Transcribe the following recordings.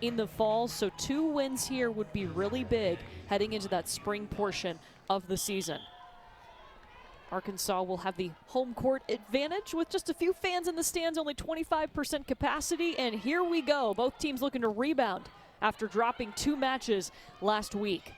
in the fall, so 2 wins here would be really big heading into that spring portion of the season. Arkansas will have the home court advantage with just a few fans in the stands, only 25% capacity, and here we go. Both teams looking to rebound after dropping 2 matches last week.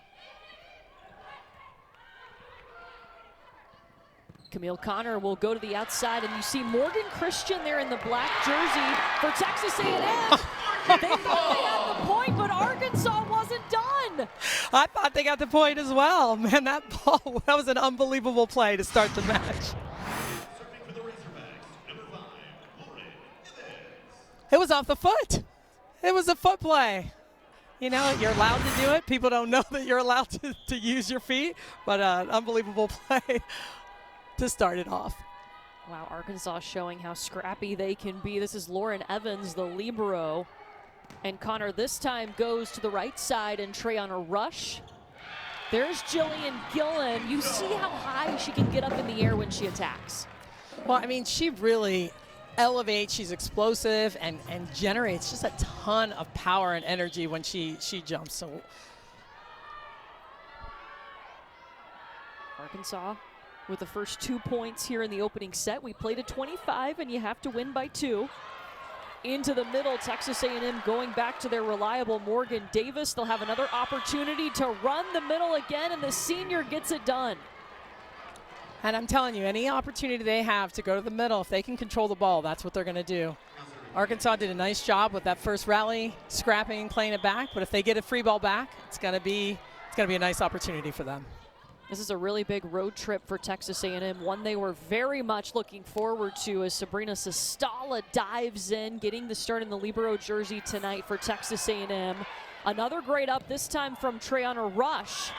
Camille Connor will go to the outside, and you see Morgan Christian there in the black jersey for Texas A&M. They thought they had the point, but Arkansas wasn't done. I thought they got the point as well. Man, that ball, that was an unbelievable play to start the match. It was off the foot. It was a foot play. You know, you're allowed to do it. People don't know that you're allowed to use your feet, but an unbelievable play to start it off. Wow, Arkansas showing how scrappy they can be. This is Lauren Evans, the libero. And Connor this time goes to the right side and Trey on a rush. There's Jillian Gillen. You see how high she can get up in the air when she attacks. Well, I mean, she really elevates. She's explosive and generates just a ton of power and energy when she jumps. So Arkansas with the first 2 points here in the opening set. We played at 25, and you have to win by 2. Into the middle, Texas A&M going back to their reliable Morgan Davis. They'll have another opportunity to run the middle again, and the senior gets it done. And I'm telling you, any opportunity they have to go to the middle, if they can control the ball, that's what they're going to do. Arkansas did a nice job with that first rally, scrapping, playing it back. But if they get a free ball back, it's going to be a nice opportunity for them. This is a really big road trip for Texas A&M, one they were very much looking forward to as Sabrina Sestala dives in, getting the start in the libero jersey tonight for Texas A&M. Another great up, this time from Trey on a rush,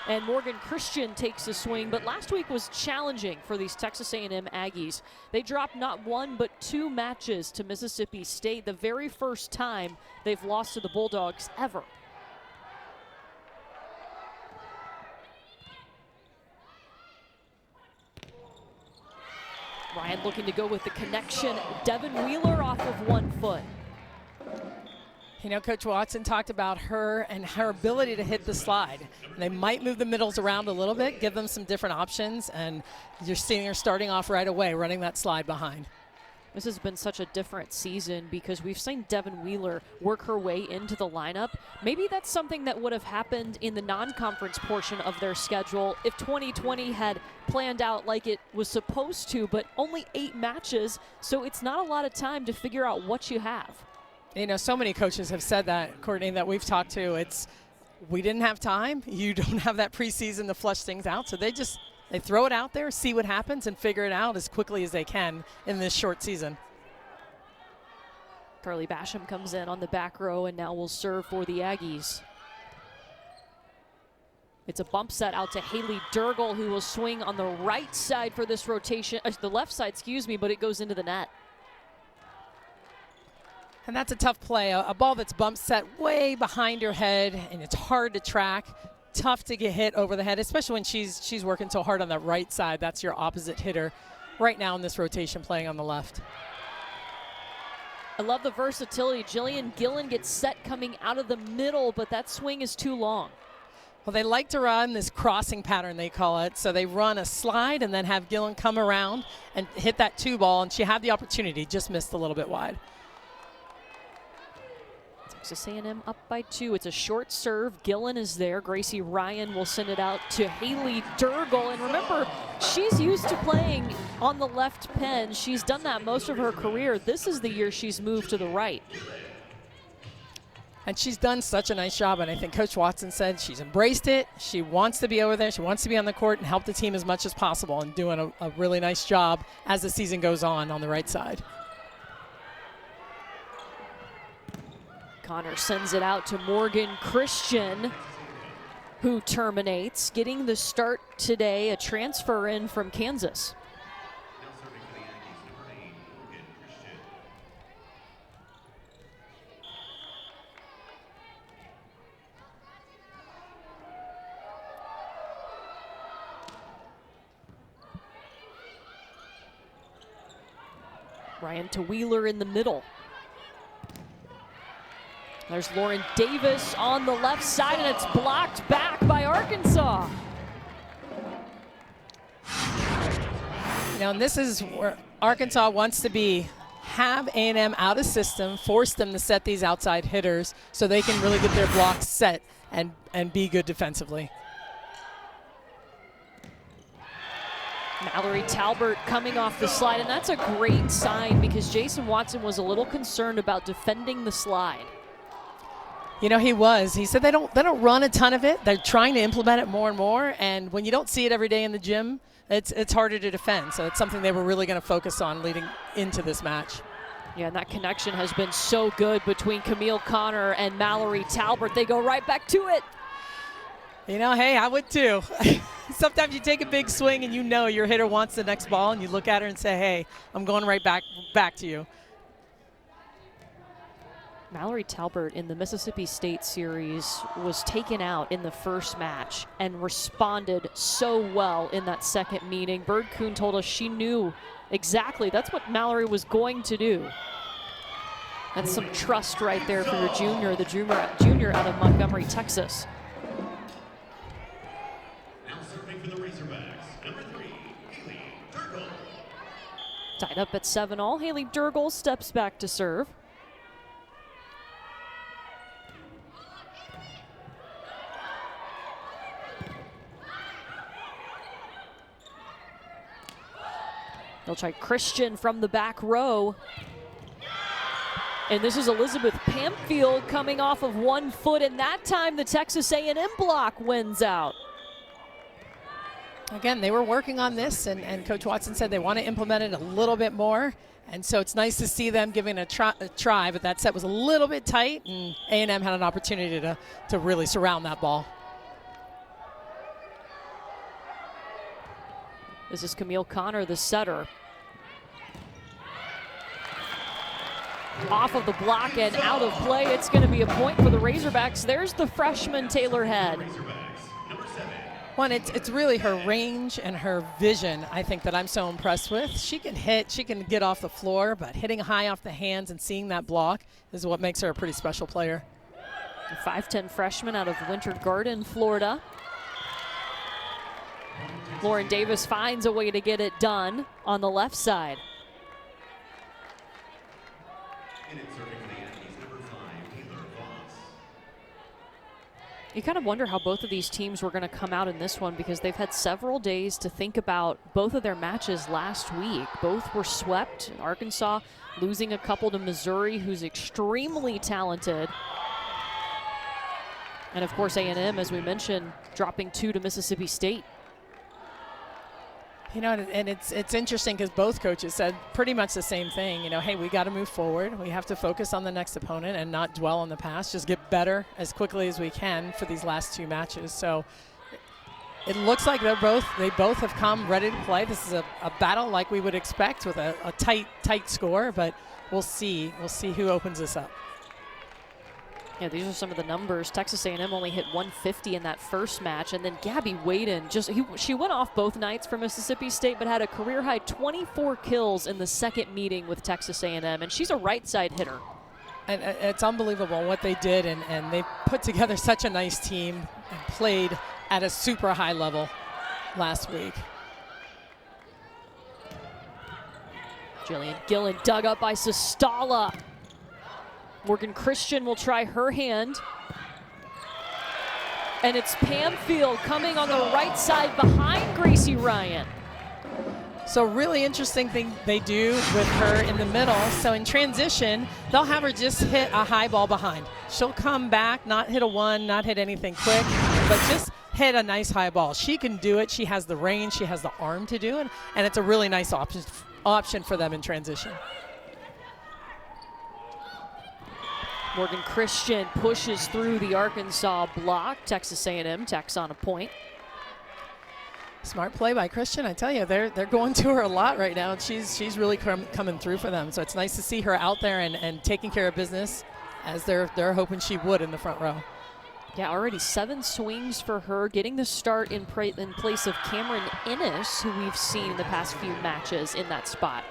and Morgan Christian takes a swing, but last week was challenging for these Texas A&M Aggies. They dropped not 1 but 2 matches to Mississippi State, the very first time they've lost to the Bulldogs ever. Ryan looking to go with the connection. Devin Wheeler off of 1 foot. You know, Coach Watson talked about her and her ability to hit the slide. They might move the middles around a little bit, give them some different options, and you're seeing her starting off right away, running that slide behind. This has been such a different season because we've seen Devin Wheeler work her way into the lineup. Maybe that's something that would have happened in the non-conference portion of their schedule if 2020 had planned out like it was supposed to, but only 8 matches, so it's not a lot of time to figure out what you have. You know, so many coaches have said that, Courtney, that we've talked to. We didn't have time. You don't have that preseason to flush things out, so they throw it out there, see what happens, and figure it out as quickly as they can in this short season. Carly Basham comes in on the back row and now will serve for the Aggies. It's a bump set out to Haley Durgel, who will swing on the right side for this rotation, the left side, excuse me, but it goes into the net. And that's a tough play, a ball that's bump set way behind your head, and it's hard to track. Tough to get hit over the head, especially when she's working so hard on that right side. That's your opposite hitter right now in this rotation, playing on the left. I love the versatility. Jillian Gillen gets set coming out of the middle, but that swing is too long. Well, they like to run this crossing pattern, they call it. So they run a slide and then have Gillen come around and hit that 2 ball, and she had the opportunity, just missed a little bit wide. Texas A&M up by 2. It's a short serve. Gillen is there. Gracie Ryan will send it out to Haley Durgel. And remember, she's used to playing on the left pen. She's done that most of her career. This is the year she's moved to the right. And she's done such a nice job, and I think Coach Watson said she's embraced it. She wants to be over there. She wants to be on the court and help the team as much as possible, and doing a really nice job as the season goes on the right side. Connor sends it out to Morgan Christian, who terminates, getting the start today, a transfer in from Kansas. Ryan to Wheeler in the middle. There's Lauren Davis on the left side, and it's blocked back by Arkansas. You know, and this is where Arkansas wants to be. Have A&M out of system, force them to set these outside hitters so they can really get their blocks set and be good defensively. Mallory Talbert coming off the slide, and that's a great sign because Jason Watson was a little concerned about defending the slide. You know, he was. He said they don't run a ton of it. They're trying to implement it more and more, and when you don't see it every day in the gym, it's harder to defend. So it's something they were really going to focus on leading into this match. Yeah, and that connection has been so good between Camille Connor and Mallory Talbert. They go right back to it. You know, hey, I would too. Sometimes you take a big swing and you know your hitter wants the next ball, and you look at her and say, hey, I'm going right back to you. Mallory Talbert in the Mississippi State series was taken out in the first match and responded so well in that second meeting. Bird Kuhn told us she knew exactly that's what Mallory was going to do. That's some trust right there for your junior, the junior out of Montgomery, Texas. Now serving for the Razorbacks, number 3, Haley Durgle. Tied up at 7-all, Haley Durgle steps back to serve. They'll try Christian from the back row. And this is Elizabeth Pamfield coming off of 1 foot, and that time the Texas A&M block wins out. Again, they were working on this, and Coach Watson said they want to implement it a little bit more. And so it's nice to see them giving a try, but that set was a little bit tight, and A&M had an opportunity to really surround that ball. This is Camille Connor, the setter. Off of the block and out of play. It's going to be a point for the Razorbacks. There's the freshman Taylor Head. One, it's really her range and her vision, I think, that I'm so impressed with. She can hit, she can get off the floor, but hitting high off the hands and seeing that block is what makes her a pretty special player. A 5'10" freshman out of Winter Garden, Florida. Lauren Davis finds a way to get it done on the left side. You kind of wonder how both of these teams were going to come out in this one because they've had several days to think about both of their matches last week. Both were swept. Arkansas losing a couple to Missouri, who's extremely talented. And of course A&M, as we mentioned, dropping 2 to Mississippi State. You know, and it's interesting because both coaches said pretty much the same thing. You know, hey, we got to move forward. We have to focus on the next opponent and not dwell on the past. Just get better as quickly as we can for these last 2 matches. So it looks like they both have come ready to play. This is a battle like we would expect with a tight score, but we'll see. We'll see who opens this up. Yeah, these are some of the numbers. Texas A&M only hit 150 in that first match, and then Gabby Waden, she went off both nights for Mississippi State, but had a career-high 24 kills in the second meeting with Texas A&M, and she's a right-side hitter. And it's unbelievable what they did, and they put together such a nice team and played at a super high level last week. Jillian Gillen dug up by Sestala. Morgan Christian will try her hand. And it's Pamfield coming on the right side behind Gracie Ryan. So really interesting thing they do with her in the middle. So in transition, they'll have her just hit a high ball behind. She'll come back, not hit a 1, not hit anything quick, but just hit a nice high ball. She can do it. She has the range. She has the arm to do it. And it's a really nice option for them in transition. Morgan Christian pushes through the Arkansas block. Texas A&M tacks on a point. Smart play by Christian. I tell you, they're going to her a lot right now. She's really coming through for them. So it's nice to see her out there and taking care of business as they're hoping she would in the front row. Yeah, already 7 swings for her, getting the start in place of Cameron Innes, who we've seen in the past few matches in that spot.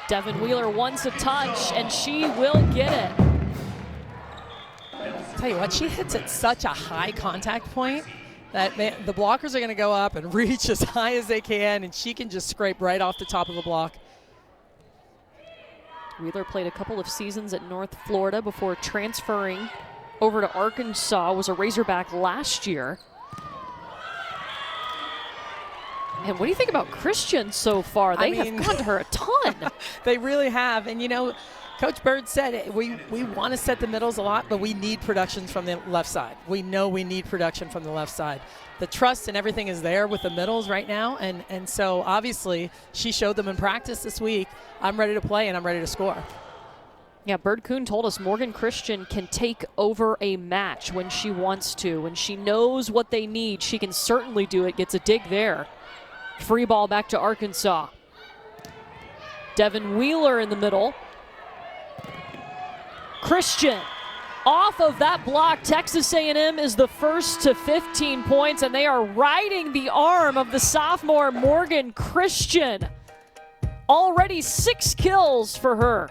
Devin Wheeler wants a touch, and she will get it. Tell you what, she hits at such a high contact point that the blockers are going to go up and reach as high as they can, and she can just scrape right off the top of the block. Wheeler played a couple of seasons at North Florida before transferring over to Arkansas, was a Razorback last year. And what do you think about Christian so far? They have gone to her a ton. They really have. And, you know, Coach Bird said we want to set the middles a lot, but we need production from the left side. We know we need production from the left side. The trust and everything is there with the middles right now. And so, obviously, she showed them in practice this week, I'm ready to play and I'm ready to score. Yeah, Bird Kuhn told us Morgan Christian can take over a match when she wants to. When she knows what they need, she can certainly do it. Gets a dig there. Free ball back to Arkansas. Devin Wheeler in the middle. Christian off of that block. Texas A&M is the first to 15 points, and they are riding the arm of the sophomore Morgan Christian. Already 6 kills for her.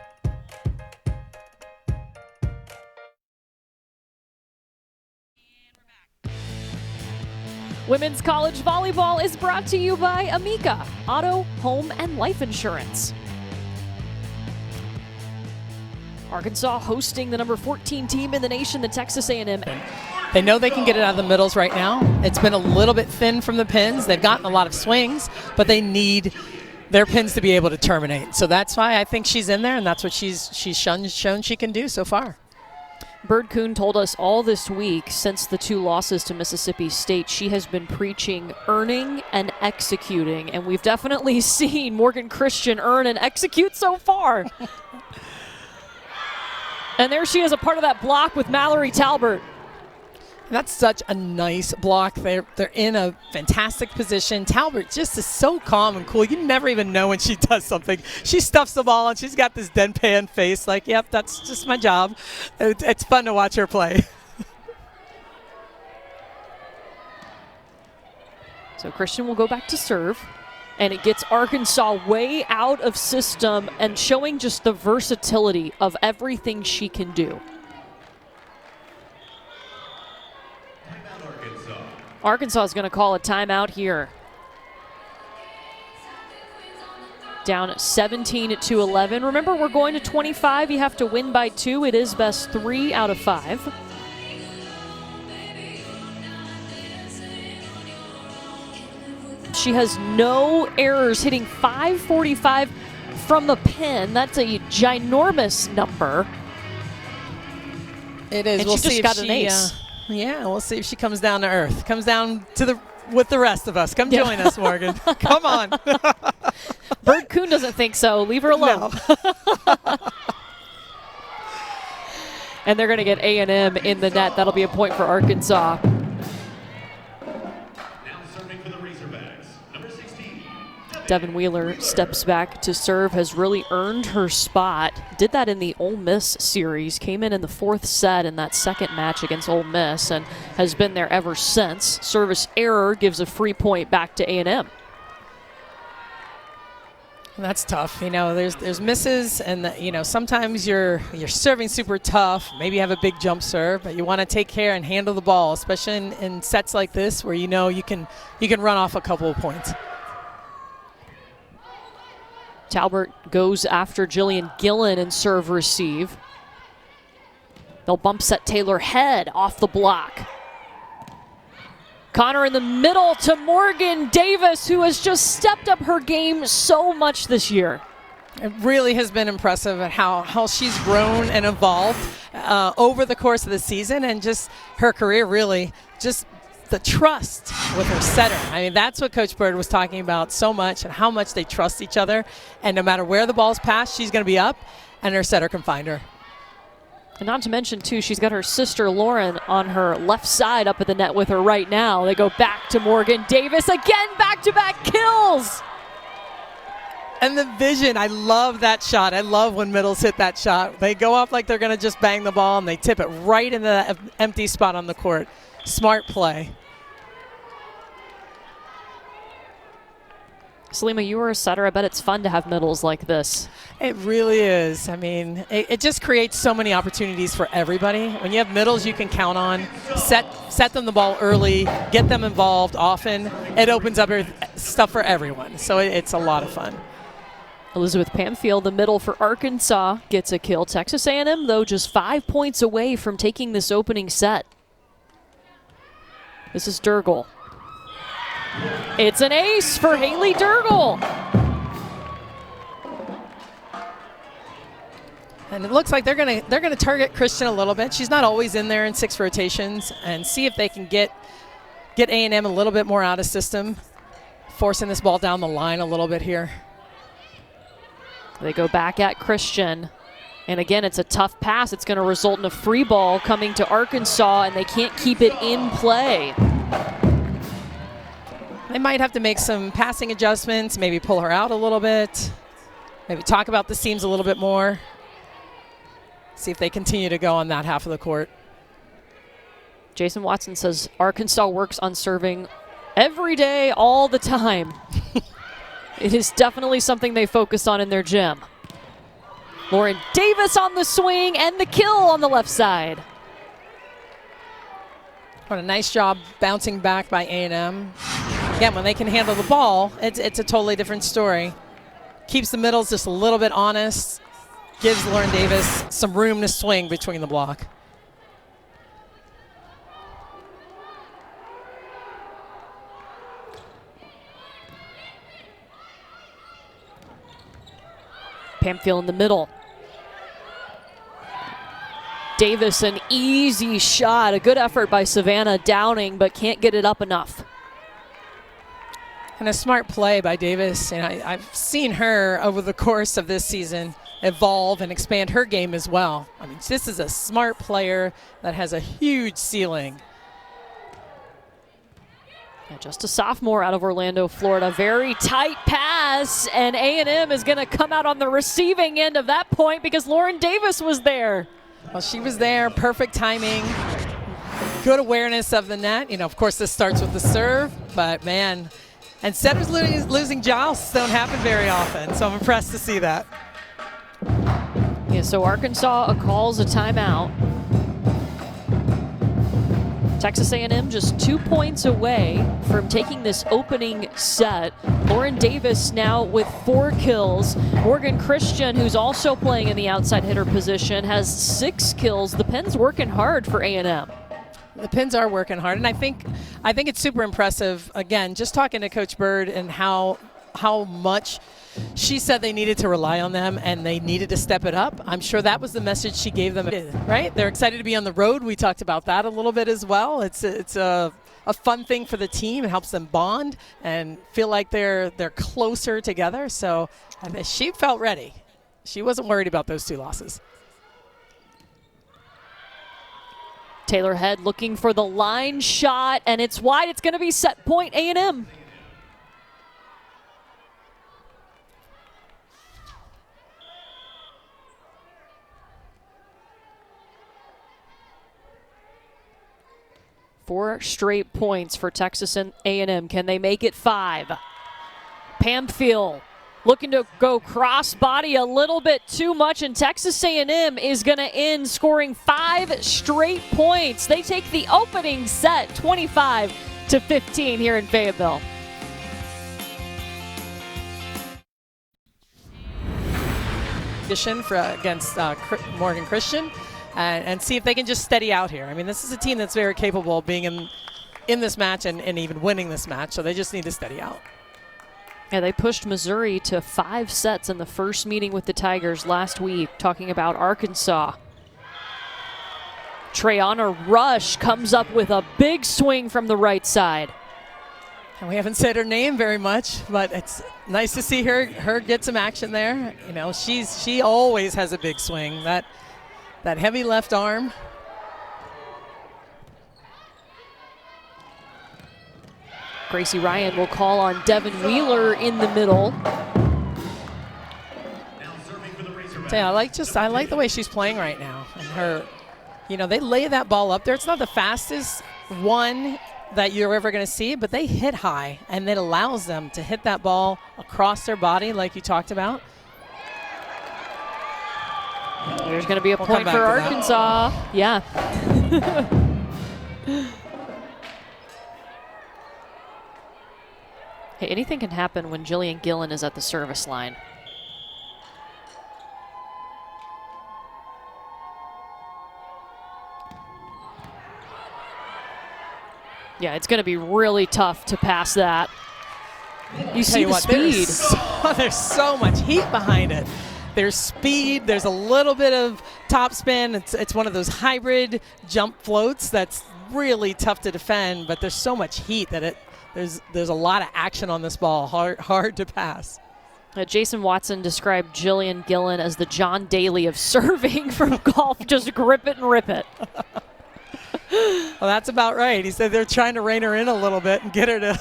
Women's college volleyball is brought to you by Amica, auto, home, and life insurance. Arkansas hosting the number 14 team in the nation, the Texas A&M. They know they can get it out of the middles right now. It's been a little bit thin from the pins. They've gotten a lot of swings, but they need their pins to be able to terminate. So that's why I think she's in there, and that's what she's shown she can do so far. Bird Kuhn told us all this week, since the 2 losses to Mississippi State, she has been preaching earning and executing, and we've definitely seen Morgan Christian earn and execute so far. And there she is, a part of that block with Mallory Talbert. That's such a nice block. They're in a fantastic position. Talbot just is so calm and cool. You never even know when she does something. She stuffs the ball and she's got this deadpan face like, yep, that's just my job. It's fun to watch her play. So Christian will go back to serve, and it gets Arkansas way out of system and showing just the versatility of everything she can do. Arkansas is going to call a timeout here. Down 17-11. Remember, we're going to 25. You have to win by 2. It is best 3 out of 5. She has no errors, hitting .545 from the pin. That's a ginormous number. It is. And we'll she just see got if an ace. Yeah, we'll see if she comes down to earth. Comes down to with the rest of us. Come join us, Morgan. Come on. Bird Kuhn doesn't think so. Leave her alone. No. And they're going to get A&M in the net. That'll be a point for Arkansas. Devin Wheeler steps back to serve, has really earned her spot. Did that in the Ole Miss series, came in the 4th set in that second match against Ole Miss, and has been there ever since. Service error gives a free point back to A&M. That's tough. You know, there's misses, and you know, sometimes you're serving super tough. Maybe you have a big jump serve, but you want to take care and handle the ball, especially in sets like this where you know you can run off a couple of points. Talbot goes after Jillian Gillen and serve receive. They'll bump set Taylor Head off the block. Connor in the middle to Morgan Davis, who has just stepped up her game so much this year. It really has been impressive at how she's grown and evolved over the course of the season, and just her career really just the trust with her setter. I mean, that's what Coach Bird was talking about so much, and how much they trust each other. And no matter where the ball's passed, she's going to be up, and her setter can find her. And not to mention, too, she's got her sister Lauren on her left side up at the net with her right now. They go back to Morgan Davis. Again, back-to-back kills. And the vision, I love that shot. I love when middles hit that shot. They go up like they're going to just bang the ball, and they tip it right in the empty spot on the court. Smart play. Salima, you were a setter. I bet it's fun to have middles like this. It really is. I mean, it just creates so many opportunities for everybody. When you have middles you can count on, set them the ball early, get them involved often. It opens up stuff for everyone. So it's a lot of fun. Elizabeth Pamfield, the middle for Arkansas, gets a kill. Texas A&M, though, just 5 points away from taking this opening set. This is Durgel. It's an ace for Haley Durgel. And it looks like they're gonna target Christian a little bit. She's not always in there in 6 rotations, and see if they can get A&M a little bit more out of system, forcing this ball down the line a little bit here. They go back at Christian. And again, it's a tough pass. It's going to result in a free ball coming to Arkansas, and they can't keep it in play. They might have to make some passing adjustments, maybe pull her out a little bit, maybe talk about the seams a little bit more. See if they continue to go on that half of the court. Jason Watson says Arkansas works on serving every day, all the time. It is definitely something they focus on in their gym. Lauren Davis on the swing and the kill on the left side. What a nice job bouncing back by A&M. Again, when they can handle the ball, it's a totally different story. Keeps the middles just a little bit honest. Gives Lauren Davis some room to swing between the block. Pamfield in the middle. Davis, an easy shot. A good effort by Savannah Downing, but can't get it up enough. And a smart play by Davis. And I've seen her over the course of this season evolve and expand her game as well. I mean, this is a smart player that has a huge ceiling. Yeah, just a sophomore out of Orlando, Florida. Very tight pass, and A&M is going to come out on the receiving end of that point because Lauren Davis was there. Well, she was there, perfect timing, good awareness of the net. You know, of course, this starts with the serve, but man, and setters losing jousts don't happen very often, so I'm impressed to see that. Yeah, so Arkansas calls a timeout. Texas A&M just 2 points away from taking this opening set. Lauren Davis now with 4 kills. Morgan Christian, who's also playing in the outside hitter position, has 6 kills. The Pens working hard for A&M. The Pens are working hard, and I think it's super impressive. Again, just talking to Coach Bird and how much she said they needed to rely on them and they needed to step it up. I'm sure that was the message she gave them, right? They're excited to be on the road. We talked about that a little bit as well. It's a fun thing for the team. It helps them bond and feel like they're closer together. So she felt ready. She wasn't worried about those 2 losses. Taylor Head looking for the line shot, and it's wide. It's going to be set point A&M. Four straight points for Texas A&M. Can they make it 5? Pamfield looking to go cross-body a little bit too much, and Texas A&M is going to end scoring 5 straight points. They take the opening set 25-15 here in Fayetteville. Against Morgan Christian. And see if they can just steady out here. I mean, this is a team that's very capable of being in this match and even winning this match, so they just need to steady out. Yeah, they pushed Missouri to 5 sets in the first meeting with the Tigers last week, talking about Arkansas. Treyana Rush comes up with a big swing from the right side. And we haven't said her name very much, but it's nice to see her get some action there. You know, she always has a big swing. That heavy left arm. Gracie Ryan will call on Devin Wheeler in the middle. Yeah, I like the way she's playing right now. And her, you know, they lay that ball up there. It's not the fastest one that you're ever going to see, but they hit high, and it allows them to hit that ball across their body like you talked about. There's going to be a point for Arkansas. Yeah. Hey, anything can happen when Jillian Gillen is at the service line. Yeah, it's going to be really tough to pass that. You see the speed. There's so much heat behind it. There's speed. There's a little bit of top spin. It's one of those hybrid jump floats that's really tough to defend, but there's so much heat that there's a lot of action on this ball. Hard to pass. Jason Watson described Jillian Gillen as the John Daly of serving from golf. Just grip it and rip it. Well, that's about right. He said they're trying to rein her in a little bit and get her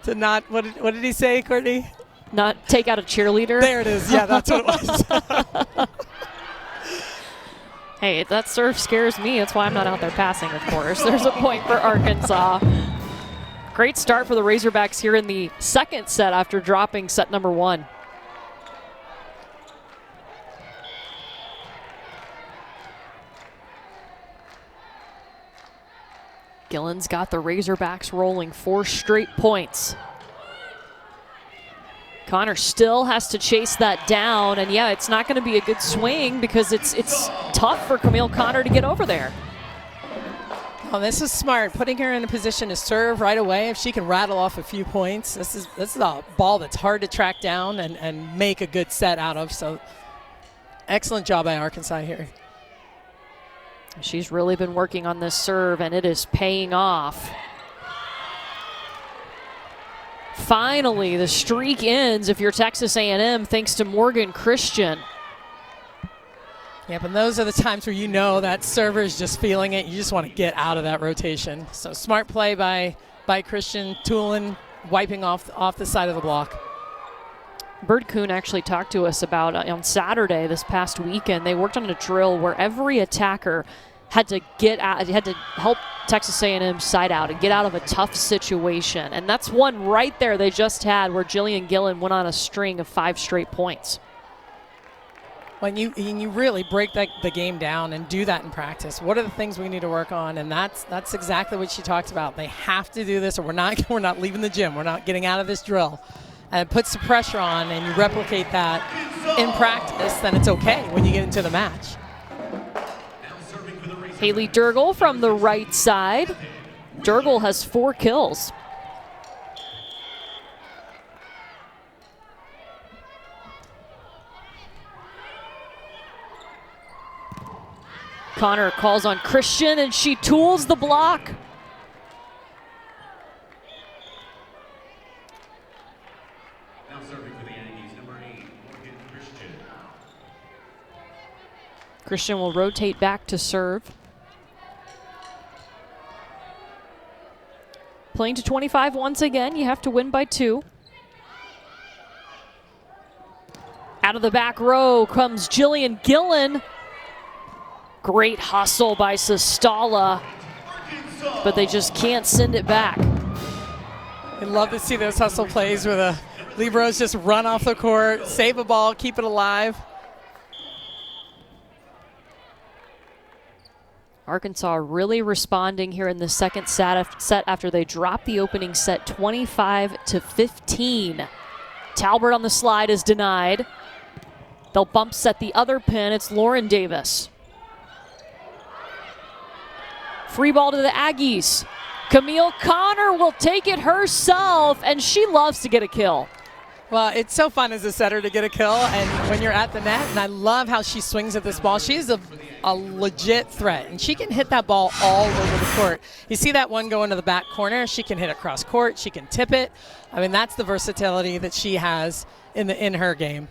to not, what did he say, Courtney? Not take out a cheerleader? There it is. Yeah, that's what it was. Hey, that serve scares me. That's why I'm not out there passing, of course. There's a point for Arkansas. Great start for the Razorbacks here in the second set after dropping set number 1. Gillen's got the Razorbacks rolling 4 straight points. Connor still has to chase that down, and yeah, it's not going to be a good swing because it's tough for Camille Connor to get over there. Oh, this is smart, putting her in a position to serve right away. If she can rattle off a few points, this is a ball that's hard to track down and make a good set out of. So excellent job by Arkansas here. She's really been working on this serve, and it is paying off. Finally, the streak ends if you're Texas A&M, thanks to Morgan Christian. Yep, and those are the times where you know that server is just feeling it. You just want to get out of that rotation. So smart play by Christian, tooling, wiping off the side of the block. Bird Kuhn actually talked to us about on Saturday this past weekend. They worked on a drill where every attacker had to get out, had to help Texas A&M side out and get out of a tough situation. And that's one right there they just had where Jillian Gillen went on a string of 5 straight points. When you really break the game down and do that in practice, what are the things we need to work on? And that's exactly what she talked about. They have to do this, or we're not leaving the gym. We're not getting out of this drill. And it puts the pressure on, and you replicate that in practice, then it's okay when you get into the match. Haley Durgel from the right side. Durgel has 4 kills. Connor calls on Christian, and she tools the block. Now serving for the Aggies, number 8, Morgan Christian. Christian will rotate back to serve. Playing to 25 once again. You have to win by 2. Out of the back row comes Jillian Gillen. Great hustle by Sestala, but they just can't send it back. I'd love to see those hustle plays where the liberos just run off the court, save a ball, keep it alive. Arkansas really responding here in the second set after they dropped the opening set 25-15. Talbert on the slide is denied. They'll bump set the other pin. It's Lauren Davis. Free ball to the Aggies. Camille Connor will take it herself, and she loves to get a kill. Well, it's so fun as a setter to get a kill, and when you're at the net, and I love how she swings at this ball. She's a legit threat, and she can hit that ball all over the court. You see that one go into the back corner. She can hit it cross court. She can tip it. I mean, that's the versatility that she has in her game.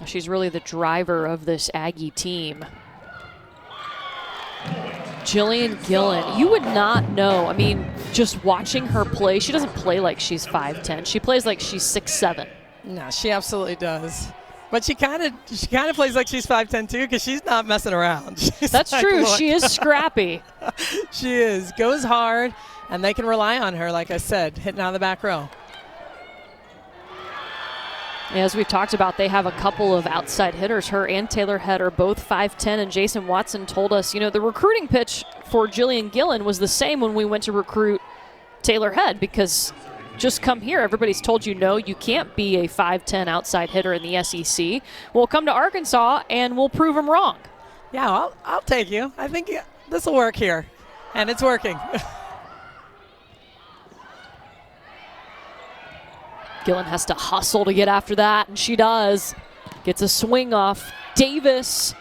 She's really the driver of this Aggie team. Jillian Gillen, you would not know. I mean, just watching her play, she doesn't play like she's 5'10". She plays like she's 6'7". No, she absolutely does. But she kind of plays like she's 5'10" too, because she's not messing around. That's true. She is scrappy. She is. Goes hard, and they can rely on her, like I said, hitting out of the back row. As we've talked about, they have a couple of outside hitters. Her and Taylor Head are both 5'10", and Jason Watson told us, you know, the recruiting pitch for Jillian Gillen was the same when we went to recruit Taylor Head, because just come here. Everybody's told you, no, you can't be a 5'10" outside hitter in the SEC. Well, come to Arkansas, and we'll prove them wrong. Yeah, I'll take you. I think this will work here, and it's working. Gillen has to hustle to get after that, and she does. Gets a swing off Davis.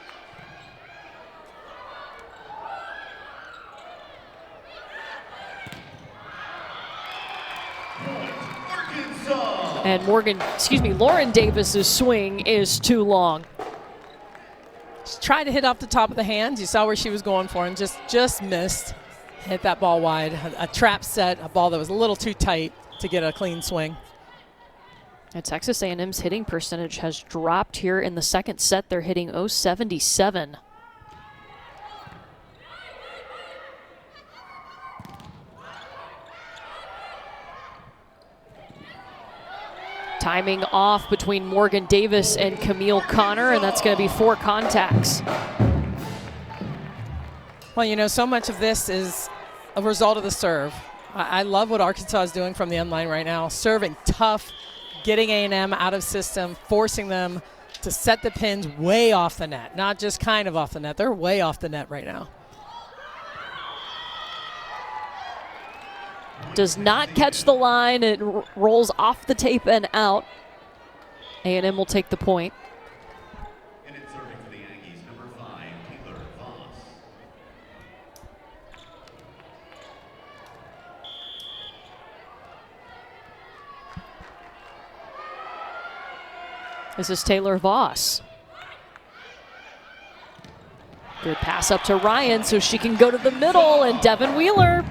And Lauren Davis's swing is too long. She tried to hit off the top of the hands. You saw where she was going for, and just missed. Hit that ball wide. A trap set, a ball that was a little too tight to get a clean swing. And Texas A&M's hitting percentage has dropped here in the second set. They're hitting .077. Timing off between Morgan Davis and Camille Connor, and that's going to be 4 contacts. Well, you know, so much of this is a result of the serve. I love what Arkansas is doing from the end line right now. Serving tough, getting A&M out of system, forcing them to set the pins way off the net, not just kind of off the net. They're way off the net right now. Does not catch the line. It rolls off the tape and out. A&M will take the point. And it's serving for the Aggies, number 5, Taylor Voss. This is Taylor Voss. Good pass up to Ryan so she can go to the middle, and Devin Wheeler.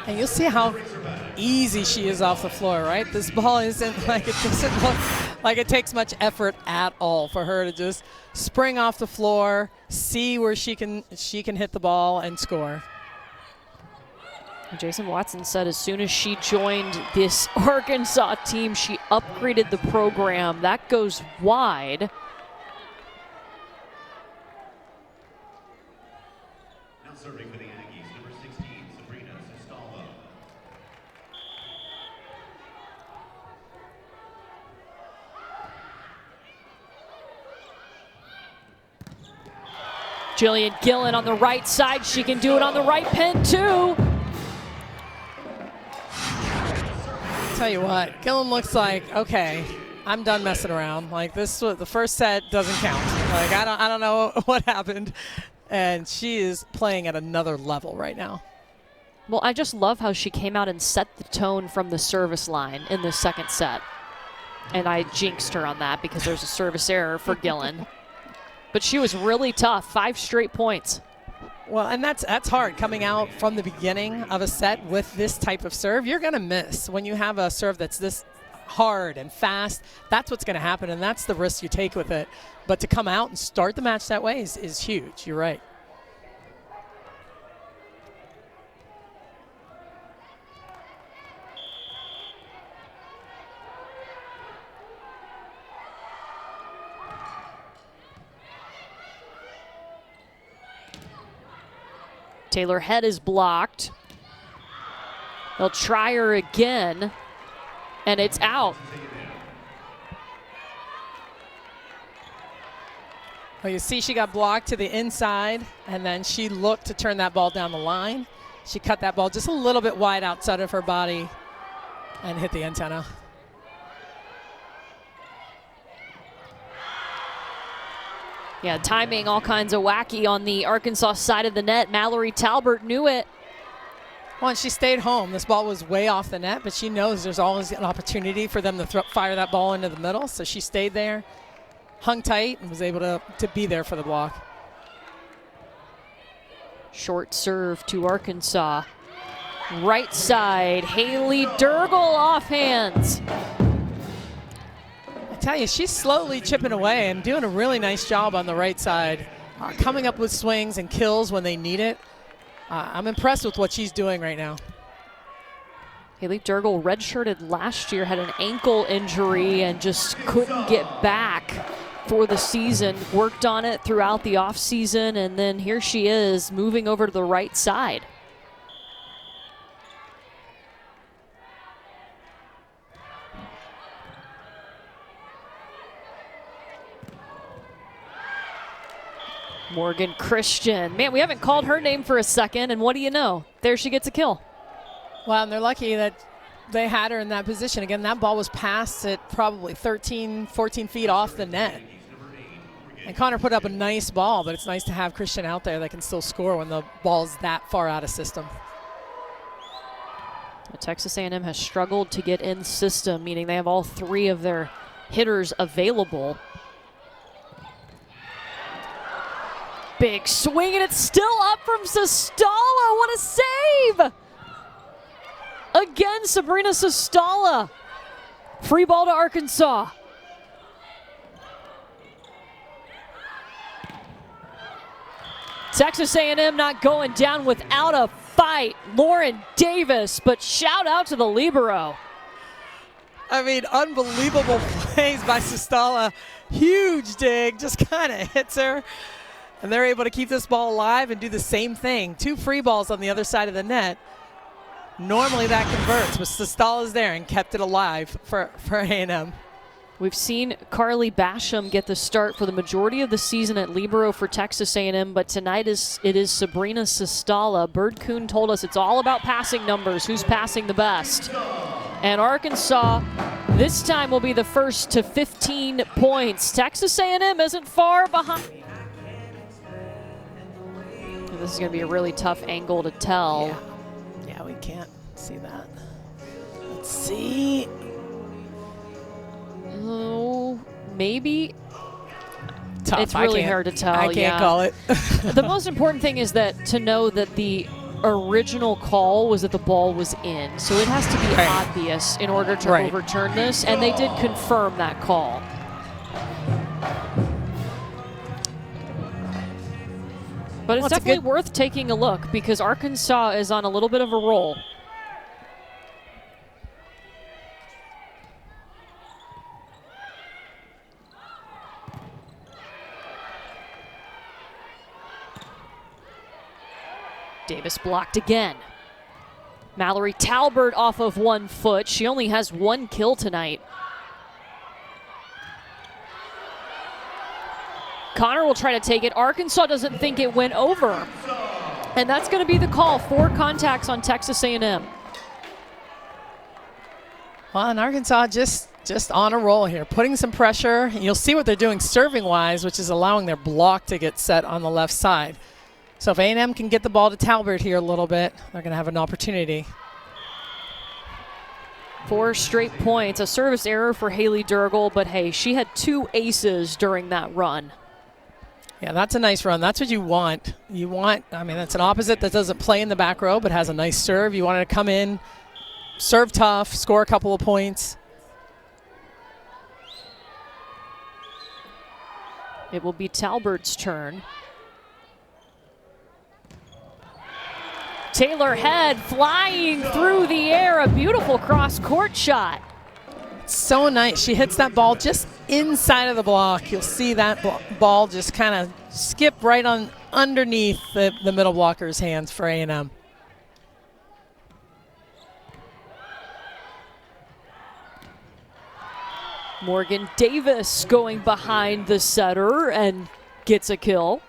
And you'll see how easy she is off the floor, right? This ball isn't like, it doesn't look like it takes much effort at all for her to just spring off the floor, see where she can hit the ball and score. Jason Watson said as soon as she joined this Arkansas team, she upgraded the program. That goes wide. Now serving for the Aggies, number 16, Sabrina Sestalo. Jillian Gillen on the right side. She can do it on the right pin too. Tell you what, Gillen looks like, okay, I'm done messing around. Like this, the first set doesn't count. Like I don't know what happened, and she is playing at another level right now. Well, I just love how she came out and set the tone from the service line in the second set. And I jinxed her on that because there's a service error for Gillen. But she was really tough, 5 straight points. Well, and that's hard coming out from the beginning of a set with this type of serve. You're going to miss when you have a serve that's this hard and fast. That's what's going to happen, and that's the risk you take with it. But to come out and start the match that way is huge. You're right. Taylor Head is blocked. They'll try her again, and it's out. Well, you see she got blocked to the inside, and then she looked to turn that ball down the line. She cut that ball just a little bit wide outside of her body and hit the antenna. Yeah, timing all kinds of wacky on the Arkansas side of the net. Mallory Talbert knew it. Well, and she stayed home. This ball was way off the net, but she knows there's always an opportunity for them to fire that ball into the middle. So she stayed there, hung tight, and was able to be there for the block. Short serve to Arkansas. Right side, Haley Durgel off hands. tell you, she's slowly chipping away and doing a really nice job on the right side, coming up with swings and kills when they need it. I'm impressed with what she's doing right now. Haley Durgel redshirted last year, had an ankle injury and just couldn't get back for the season. Worked on it throughout the offseason, and then here she is moving over to the right side. Morgan Christian. Man, we haven't called her name for a second, and what do you know? There she gets a kill. Well, and they're lucky that they had her in that position. Again, that ball was passed at probably 13, 14 feet off the net. And Connor put up a nice ball, but it's nice to have Christian out there that can still score when the ball's that far out of system. Texas A&M has struggled to get in system, meaning they have all three of their hitters available. Big swing, and it's still up from Sestala. What a save! Again, Sabrina Sestala. Free ball to Arkansas. Texas A&M not going down without a fight. Lauren Davis, but shout out to the libero. I mean, unbelievable plays by Sestala. Huge dig, just kind of hits her. And they're able to keep this ball alive and do the same thing. 2 free balls on the other side of the net. Normally that converts, but Sestala's there and kept it alive for A&M. We've seen Carly Basham get the start for the majority of the season at libero for Texas A&M, but tonight it is Sabrina Sestala. Bird Coon told us it's all about passing numbers, who's passing the best. And Arkansas this time will be the first to 15 points. Texas A&M isn't far behind. This is going to be a really tough angle to tell. Yeah, we can't see that. Let's see. Oh, maybe. Tough. It's really hard to tell. I can't call it. The most important thing is that to know that the original call was that the ball was in. So it has to be obvious in order to overturn this, and they did confirm that call. But it's definitely worth taking a look because Arkansas is on a little bit of a roll. Davis blocked again. Mallory Talbert off of 1 foot. She only has 1 kill tonight. Connor will try to take it. Arkansas doesn't think it went over. And that's going to be the call. 4 contacts on Texas A&M. Well, and Arkansas just on a roll here, putting some pressure. You'll see what they're doing serving-wise, which is allowing their block to get set on the left side. So if A&M can get the ball to Talbert here a little bit, they're going to have an opportunity. 4 straight points. A service error for Haley Durgel, but hey, she had 2 aces during that run. Yeah, that's a nice run. That's what you want. I mean, that's an opposite that doesn't play in the back row but has a nice serve. You want it to come in, serve tough, score a couple of points. It will be Talbert's turn. Taylor Head flying through the air, a beautiful cross-court shot. So nice. She hits that ball just inside of the block. You'll see that ball just kind of skip right on underneath the middle blocker's hands for A&M. Morgan Davis going behind the setter and gets a kill.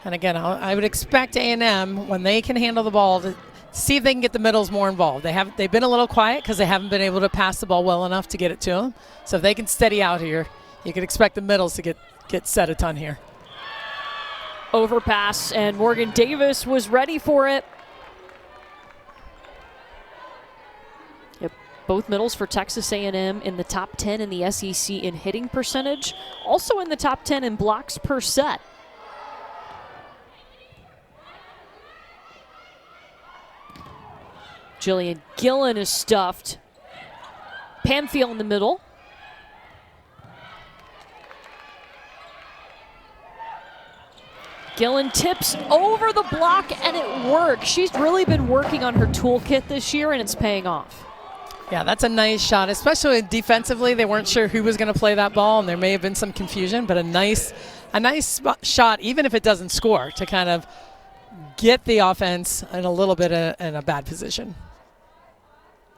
And again, I would expect A&M, when they can handle the ball, to see if they can get the middles more involved. They've been a little quiet because they haven't been able to pass the ball well enough to get it to them. So if they can steady out here, you can expect the middles to get set a ton here. Overpass, and Morgan Davis was ready for it. Yep, both middles for Texas A&M in the top 10 in the SEC in hitting percentage, also in the top 10 in blocks per set. Jillian Gillen is stuffed. Pamfield in the middle. Gillen tips over the block, and it works. She's really been working on her toolkit this year, and it's paying off. Yeah, that's a nice shot, especially defensively. They weren't sure who was going to play that ball, and there may have been some confusion, but a nice shot, even if it doesn't score, to kind of get the offense in a little bit in a bad position.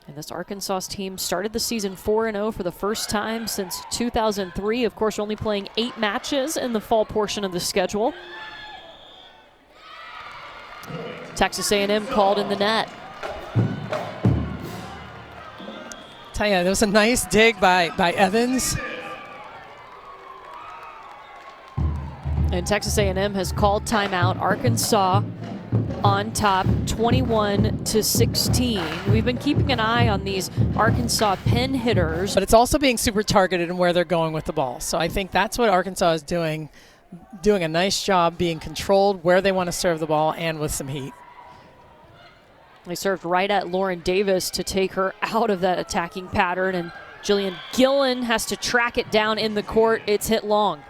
And this Arkansas team started the season 4-0 for the first time since 2003. Of course, only playing 8 matches in the fall portion of the schedule. Texas A&M called in the net. Tell you, that was a nice dig by Evans. And Texas A&M has called timeout. Arkansas on top, 21-16. We've been keeping an eye on these Arkansas pin hitters. But it's also being super targeted in where they're going with the ball. So I think that's what Arkansas is doing a nice job being controlled where they want to serve the ball and with some heat. They served right at Lauren Davis to take her out of that attacking pattern, and Jillian Gillen has to track it down in the court. It's hit long.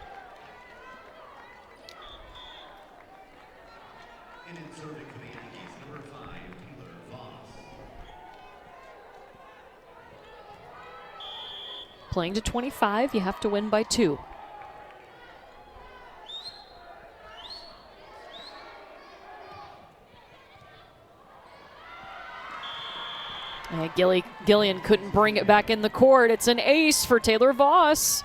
And in serving for the Yankees, number 5, Taylor Voss. Playing to 25, you have to win by 2. And Gillian couldn't bring it back in the court. It's an ace for Taylor Voss.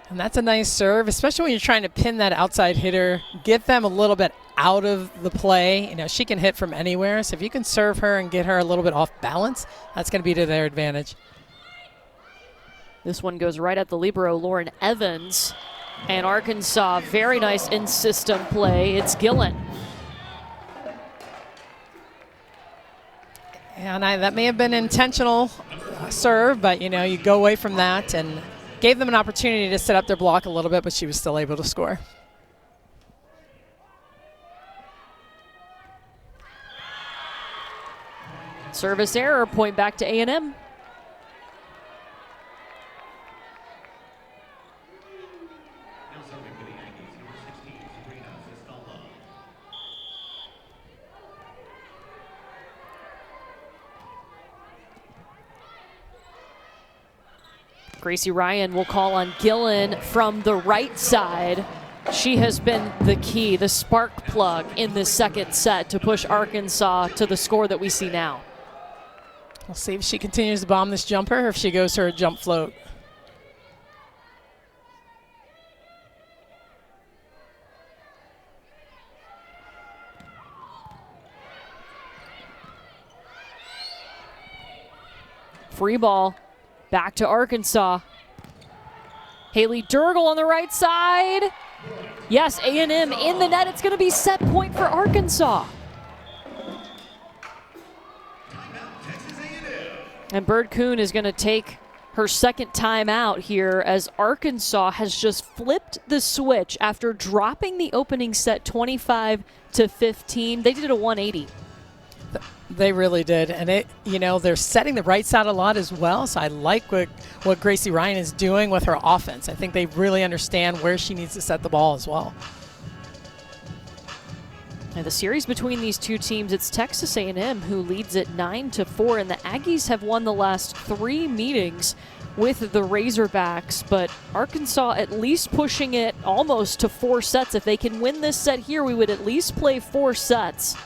And that's a nice serve, especially when you're trying to pin that outside hitter, get them a little bit out of the play. You know, she can hit from anywhere, so if you can serve her and get her a little bit off balance, that's going to be to their advantage. This one goes right at the libero, Lauren Evans. And Arkansas, very nice in-system play. It's Gillen. And that may have been intentional serve, but, you know, you go away from that, and gave them an opportunity to set up their block a little bit, but she was still able to score. Service error, point back to A&M. Now serving for the Yankees, number 16, Sabrina Sestala. Gracie Ryan will call on Gillen from the right side. She has been the key, the spark plug in this second set to push Arkansas to the score that we see now. We'll see if she continues to bomb this jumper or if she goes to her jump float. Free ball. Back to Arkansas. Haley Durgle on the right side. Yes, A&M in the net. It's going to be set point for Arkansas. And Bird Kuhn is going to take her second timeout here as Arkansas has just flipped the switch after dropping the opening set 25-15. They did a 180. They really did, and they're setting the right side a lot as well, so I like what Gracie Ryan is doing with her offense. I think they really understand where she needs to set the ball as well. And the series between these two teams, it's Texas A&M who leads it 9-4, and the Aggies have won the last 3 meetings with the Razorbacks, but Arkansas at least pushing it almost to 4 sets. If they can win this set here, we would at least play 4 sets.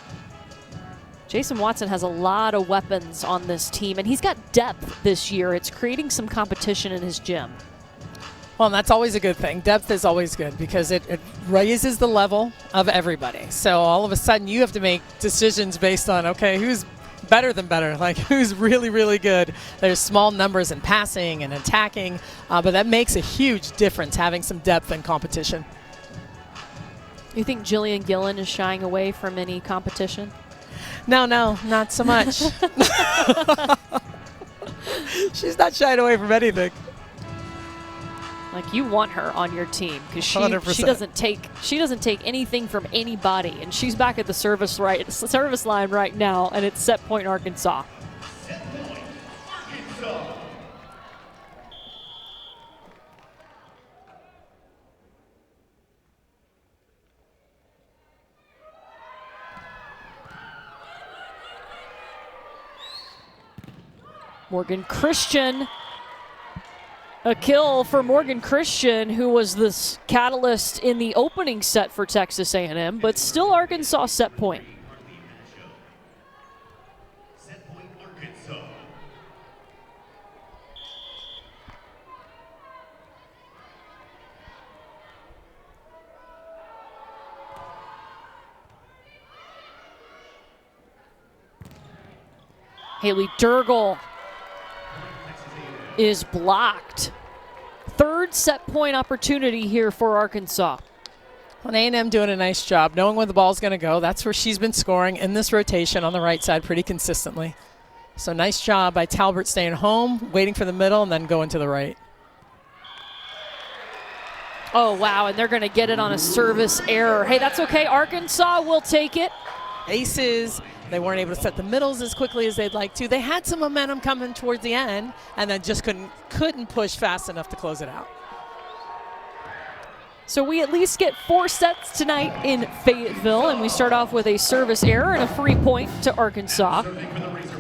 Jason Watson has a lot of weapons on this team, and he's got depth this year. It's creating some competition in his gym. Well, and that's always a good thing. Depth is always good because it raises the level of everybody. So all of a sudden you have to make decisions based on, okay, who's better than better? Like, who's really, really good? There's small numbers in passing and attacking, but that makes a huge difference, having some depth and competition. You think Jillian Gillen is shying away from any competition? No, not so much. She's not shying away from anything. Like, you want her on your team because she 100%. she doesn't take anything from anybody, and she's back at the service line right now, and it's set point Arkansas. Arkansas. Morgan Christian. A kill for Morgan Christian, who was this catalyst in the opening set for Texas A&M, but still Arkansas set point. Set point Arkansas. Haley Durgle is blocked. Third set point opportunity here for Arkansas. Well, A&M doing a nice job knowing where the ball's going to go. That's where she's been scoring in this rotation on the right side pretty consistently. So nice job by Talbert staying home, waiting for the middle, and then going to the right. Oh, wow, and they're going to get it on a service error. Hey, that's okay. Arkansas will take it. Aces. They weren't able to set the middles as quickly as they'd like to. They had some momentum coming towards the end, and then just couldn't push fast enough to close it out. So we at least get 4 sets tonight in Fayetteville, and we start off with a service error and a free point to Arkansas.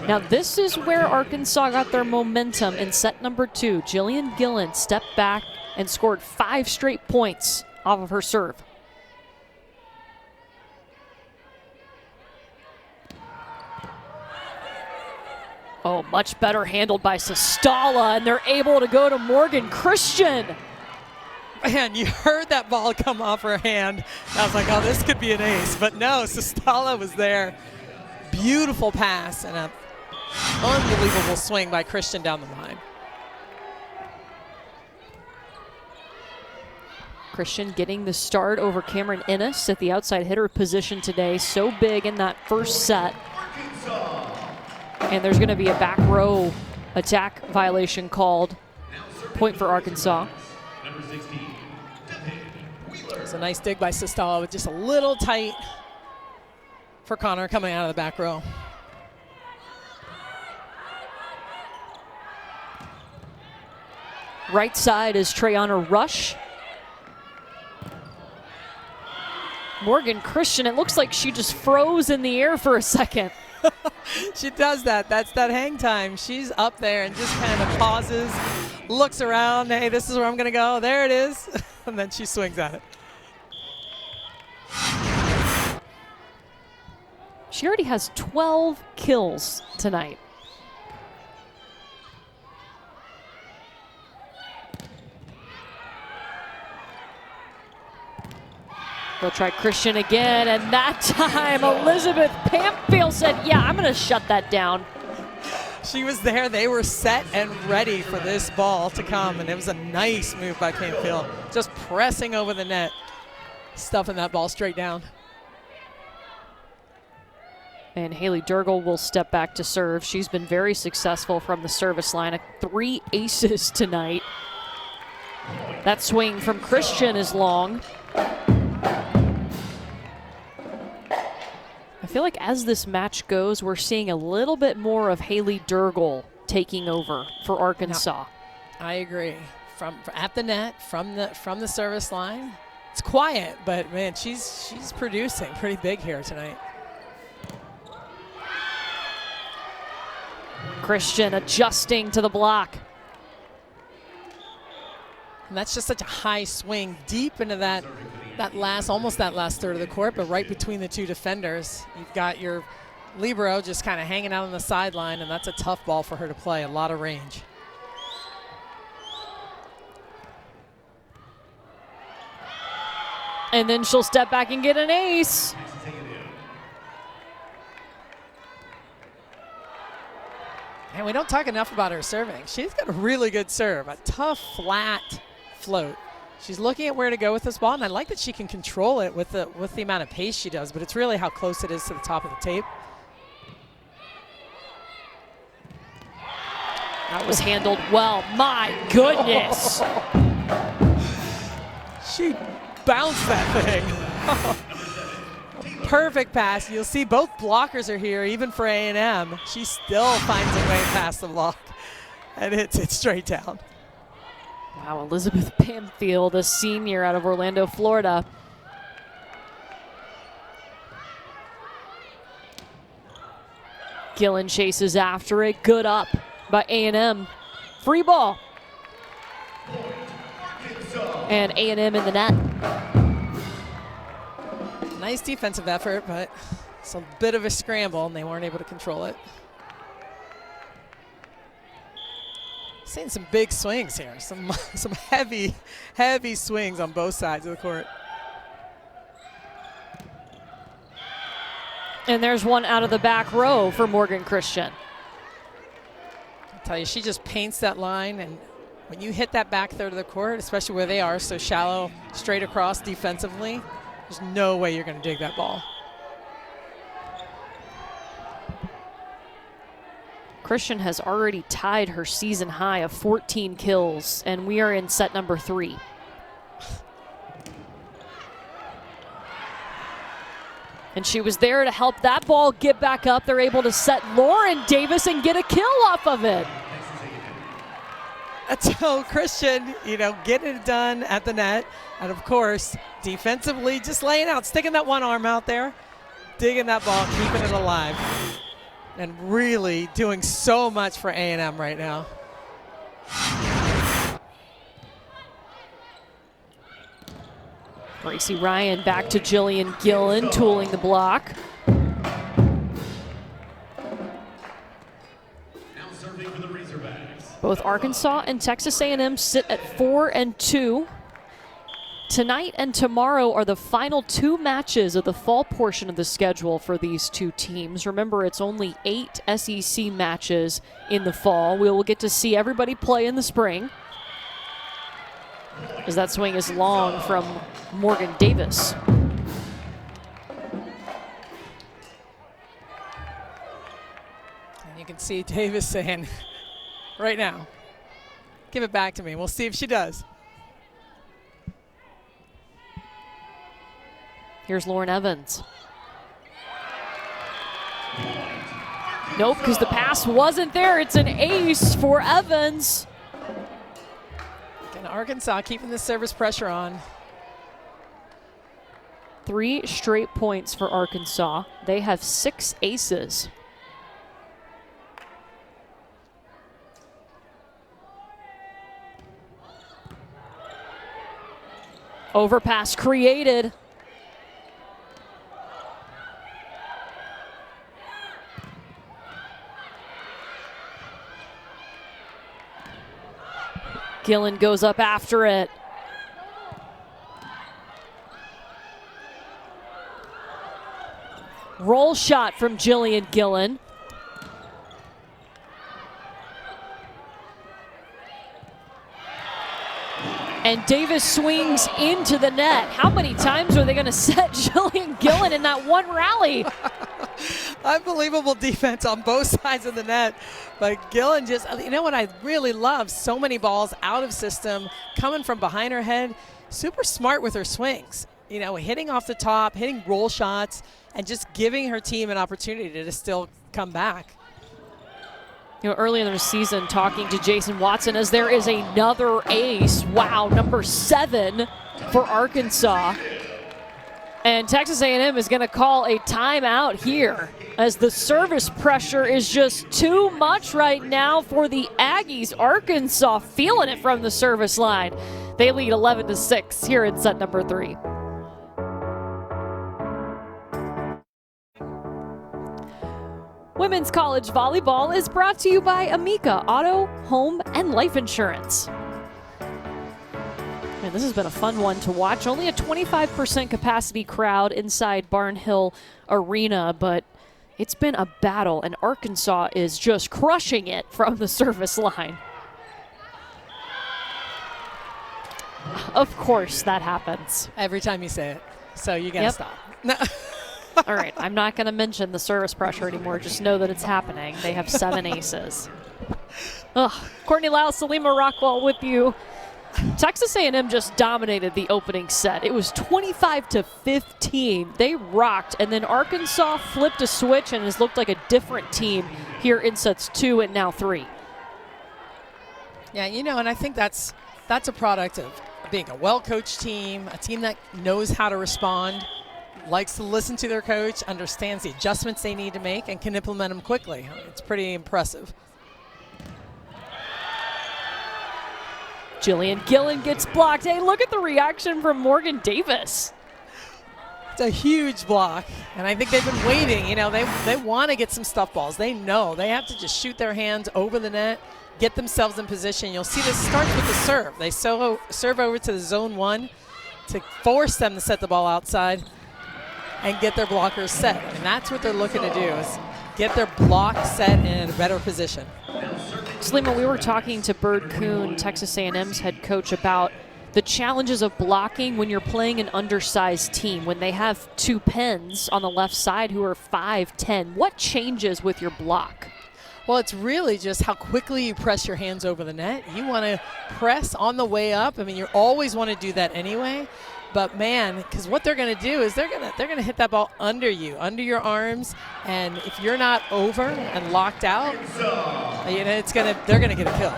Now this is where Arkansas got their momentum in set number 2. Jillian Gillen stepped back and scored 5 straight points off of her serve. Oh, much better handled by Sestala, and they're able to go to Morgan Christian. Man, you heard that ball come off her hand. I was like, oh, this could be an ace. But no, Sestala was there. Beautiful pass and an unbelievable swing by Christian down the line. Christian getting the start over Cameron Innes at the outside hitter position today. So big in that first set. And there's going to be a back row attack violation called. Point for Arkansas. It's a nice dig by Sestala, but just a little tight for Connor coming out of the back row. Right side is Treyana Rush. Morgan Christian, it looks like she just froze in the air for a second. She does that. That's that hang time. She's up there and just kind of pauses, looks around. Hey, this is where I'm going to go. There it is. And then she swings at it. She already has 12 kills tonight. They'll try Christian again, and that time Elizabeth Pampfield said, yeah, I'm going to shut that down. She was there. They were set and ready for this ball to come, and it was a nice move by Pampfield. Just pressing over the net, stuffing that ball straight down. And Haley Durgle will step back to serve. She's been very successful from the service line. 3 aces tonight. That swing from Christian is long. I feel like as this match goes, we're seeing a little bit more of Haley Durgle taking over for Arkansas. No, I agree. From at the net, from the service line, it's quiet, but man, she's producing pretty big here tonight. Christian adjusting to the block. And that's just such a high swing deep into that last third of the court, but right between the two defenders. You've got your libero just kind of hanging out on the sideline, and that's a tough ball for her to play, a lot of range. And then she'll step back and get an ace. And we don't talk enough about her serving. She's got a really good serve, a tough, flat float. She's looking at where to go with this ball, and I like that she can control it with the amount of pace she does, but it's really how close it is to the top of the tape. That was handled well. My goodness. She bounced that thing. Perfect pass. You'll see both blockers are here, even for A&M. She still finds a way past the block. and hits it straight down. Wow, Elizabeth Bamfield, a senior out of Orlando, Florida. Gillen chases after it. Good up by A&M. Free ball. And A&M in the net. Nice defensive effort, but it's a bit of a scramble, and they weren't able to control it. Seeing some big swings here, some heavy swings on both sides of the court. And there's one out of the back row for Morgan Christian. I'll tell you, she just paints that line, and when you hit that back third of the court, especially where they are so shallow, straight across defensively, there's no way you're going to dig that ball. Christian has already tied her season high of 14 kills, and we are in set number 3. And she was there to help that ball get back up. They're able to set Lauren Davis and get a kill off of it. So Christian, getting it done at the net. And of course, defensively, just laying out, sticking that one arm out there, digging that ball, keeping it alive. And really doing so much for A&M right now. Gracie Ryan back to Jillian Gillen, tooling the block. Now serving for the Razorbacks. Both Arkansas and Texas A&M sit at 4-2. Tonight and tomorrow are the final 2 matches of the fall portion of the schedule for these 2 teams. Remember, it's only 8 SEC matches in the fall. We will get to see everybody play in the spring, as that swing is long from Morgan Davis. And you can see Davis saying, right now, give it back to me. We'll see if she does. Here's Lauren Evans. Nope, because the pass wasn't there. It's an ace for Evans. And Arkansas keeping the service pressure on. 3 straight points for Arkansas. They have 6 aces. Overpass created. Gillen goes up after it. Roll shot from Jillian Gillen. And Davis swings into the net. How many times are they going to set Jillian Gillen in that one rally? Unbelievable defense on both sides of the net. But Gillen just, what I really love? So many balls out of system, coming from behind her head. Super smart with her swings. Hitting off the top, hitting roll shots, and just giving her team an opportunity to still come back. Early in the season, talking to Jason Watson, as there is another ace. Wow, number 7 for Arkansas. And Texas A&M is going to call a timeout here, as the service pressure is just too much right now for the Aggies. Arkansas feeling it from the service line. They lead 11-6 here in set number 3. Women's college volleyball is brought to you by Amica Auto, Home, and Life Insurance. And this has been a fun one to watch. Only a 25% capacity crowd inside Barnhill Arena, but it's been a battle, and Arkansas is just crushing it from the service line. Of course that happens. Every time you say it. So you got to stop. No. All right, I'm not going to mention the service pressure anymore. Just know that it's happening. They have 7 aces. Courtney Lyle, Salima Rockwell with you. Texas A&M just dominated the opening set. It was 25-15. They rocked, and then Arkansas flipped a switch and has looked like a different team here in sets 2 and now 3. Yeah, you know, and I think that's a product of being a well-coached team, a team that knows how to respond, likes to listen to their coach, understands the adjustments they need to make, and can implement them quickly. It's pretty impressive. Jillian Gillen gets blocked. Hey, look at the reaction from Morgan Davis. It's a huge block, and I think they've been waiting. You know, they want to get some stuff balls. They know they have to just shoot their hands over the net, get themselves in position. You'll see this starts with the serve. They serve over to the zone 1 to force them to set the ball outside and get their blockers set. And that's what they're looking to do, is get their block set in a better position. Salima, we were talking to Bird Kuhn, Texas A&M's head coach, about the challenges of blocking when you're playing an undersized team, when they have 2 Penns on the left side who are 5'10". What changes with your block? Well, it's really just how quickly you press your hands over the net. You want to press on the way up. I mean, you always want to do that anyway. But man, because what they're going to do is they're going to hit that ball under you, under your arms, and if you're not over and locked out, you know, they're going to get a kill.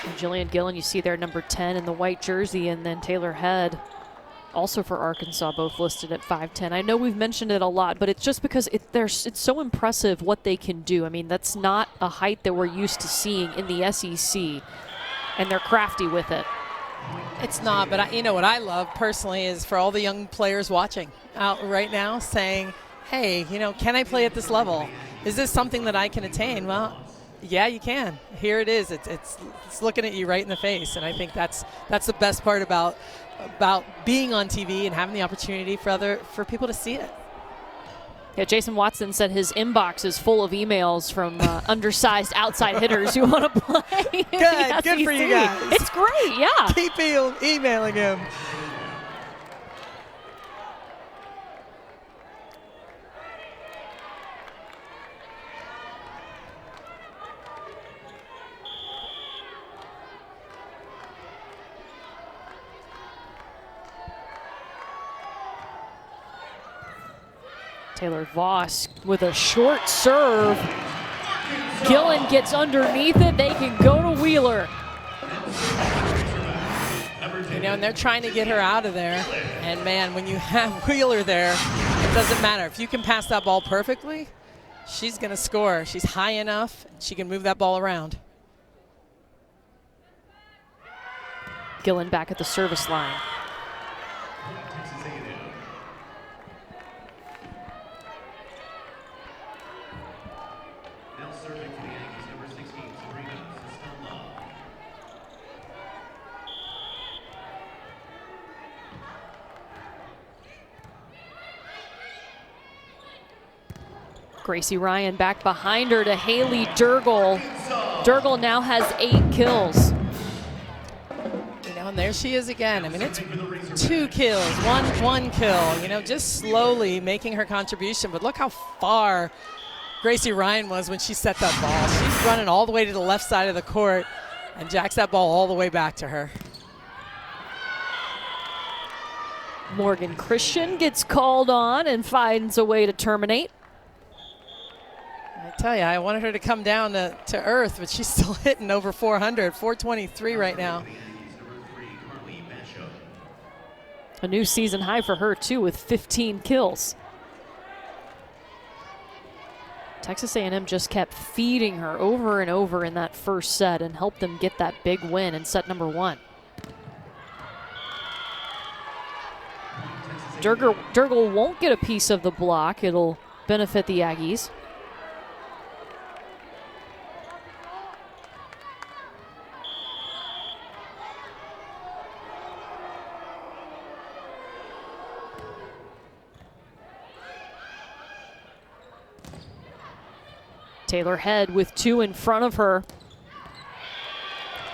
And Jillian Gillen, you see there, number 10 in the white jersey, and then Taylor Head, also for Arkansas, both listed at 5'10". I know we've mentioned it a lot, but it's just because it's so impressive what they can do. I mean, that's not a height that we're used to seeing in the SEC, and they're crafty with it. It's not, but you know what I love personally is for all the young players watching out right now saying, hey, you know, can I play at this level? Is this something that I can attain? Well, yeah, you can. Here it is. It's looking at you right in the face, and I think that's the best part about being on TV and having the opportunity for people to see it. Yeah, Jason Watson said his inbox is full of emails from undersized outside hitters who want to play. Good for you guys. It's great, yeah. Keep emailing him. Taylor Voss with a short serve. Gillen gets underneath it. They can go to Wheeler. You know, and they're trying to get her out of there. And man, when you have Wheeler there, it doesn't matter. If you can pass that ball perfectly, she's going to score. She's high enough. She can move that ball around. Gillen back at the service line. Gracie Ryan back behind her to Haley Durgel. Durgel now has 8 kills. You know, and there she is again. I mean, it's 2 kills, one kill. You know, just slowly making her contribution. But look how far Gracie Ryan was when she set that ball. She's running all the way to the left side of the court and jacks that ball all the way back to her. Morgan Christian gets called on and finds a way to terminate. I tell you, I wanted her to come down to earth, but she's still hitting over 400, 423 right now. A new season high for her, too, with 15 kills. Texas A&M just kept feeding her over and over in that first set and helped them get that big win in set number 1. Durgel won't get a piece of the block. It'll benefit the Aggies. Taylor Head with 2 in front of her.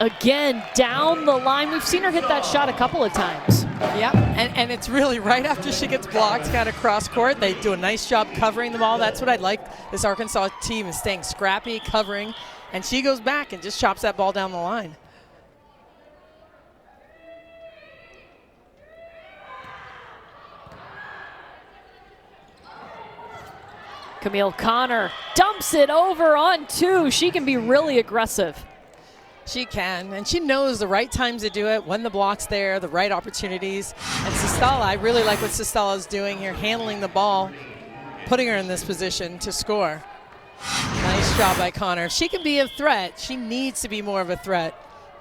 Again, down the line. We've seen her hit that shot a couple of times. Yeah, and it's really right after she gets blocked, kind of cross court. They do a nice job covering the ball. That's what I like. This Arkansas team is staying scrappy, covering, and she goes back and just chops that ball down the line. Camille Connor dumps it over on 2. She can be really aggressive. She can, and she knows the right times to do it, when the block's there, the right opportunities. And Sestala, I really like what Sestala's doing here, handling the ball, putting her in this position to score. Nice job by Connor. If she can be a threat, she needs to be more of a threat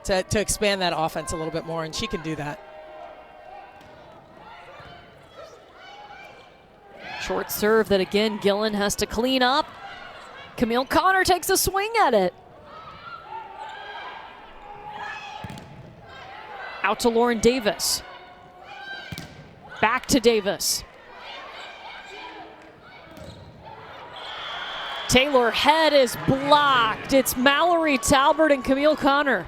to expand that offense a little bit more, and she can do that. Short serve that again Gillen has to clean up. Camille Connor takes a swing at it. Out to Lauren Davis. Back to Davis. Taylor head is blocked. It's Mallory Talbert and Camille Connor.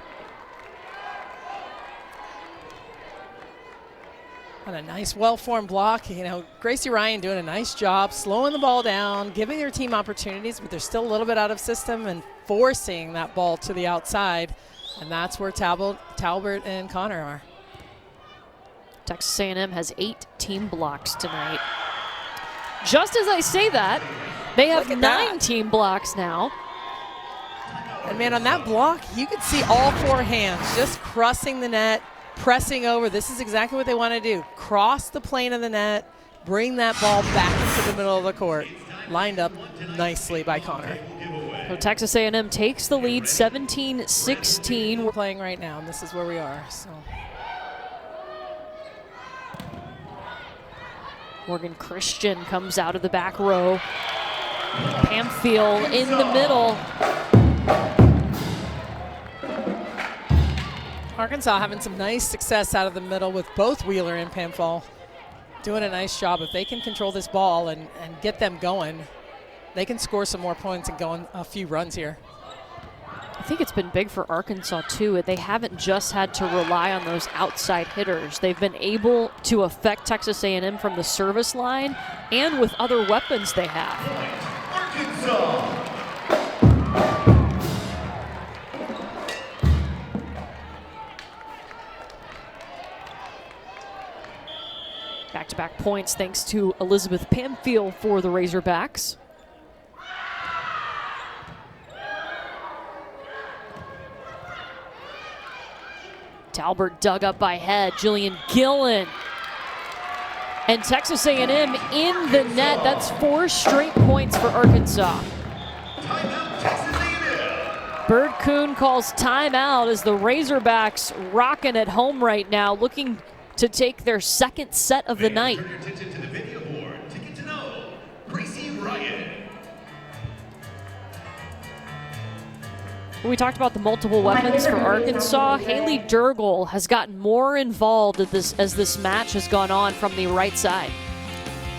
And a nice, well-formed block. You know, Gracie Ryan doing a nice job slowing the ball down, giving their team opportunities, but they're still a little bit out of system and forcing that ball to the outside. And that's where Talbert and Connor are. Texas A&M has 8 team blocks tonight. Just as I say that, they have 9 team blocks now. And man, on that block, you could see all 4 hands just crossing the net, pressing over. This is exactly what they want to do. Cross the plane of the net, bring that ball back into the middle of the court. Lined up nicely by Connor. So Texas A&M takes the lead 17-16. We're playing right now, and this is where we are. So. Morgan Christian comes out of the back row. Pamphile in the middle. Arkansas having some nice success out of the middle with both Wheeler and Pamphile doing a nice job. If they can control this ball and get them going, they can score some more points and go on a few runs here. I think it's been big for Arkansas too. They haven't just had to rely on those outside hitters. They've been able to affect Texas A&M from the service line and with other weapons they have. Arkansas. Back-to-back points thanks to Elizabeth Pamphile for the Razorbacks. Talbert dug up by head. Jillian Gillen. And Texas A&M in the net. That's 4 straight points for Arkansas. Timeout, Texas A&M. Bird Coon calls timeout as the Razorbacks rocking at home right now, looking to take their second set of the night. Turn your attention to the video board to get to know Gracie Ryan. We talked about the multiple weapons for Arkansas. Haley Durgel has gotten more involved as this match has gone on from the right side.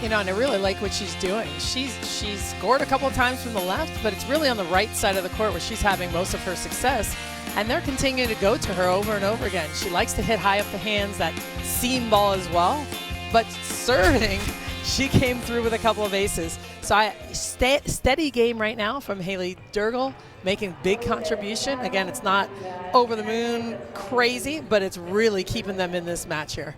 You know, and I really like what she's doing. She's scored a couple of times from the left, but it's really on the right side of the court where she's having most of her success. And they're continuing to go to her over and over again. She likes to hit high up the hands, that seam ball as well. But serving, she came through with a couple of aces. So steady game right now from Haley Durgel, making big contribution. Again, it's not over the moon crazy, but it's really keeping them in this match here.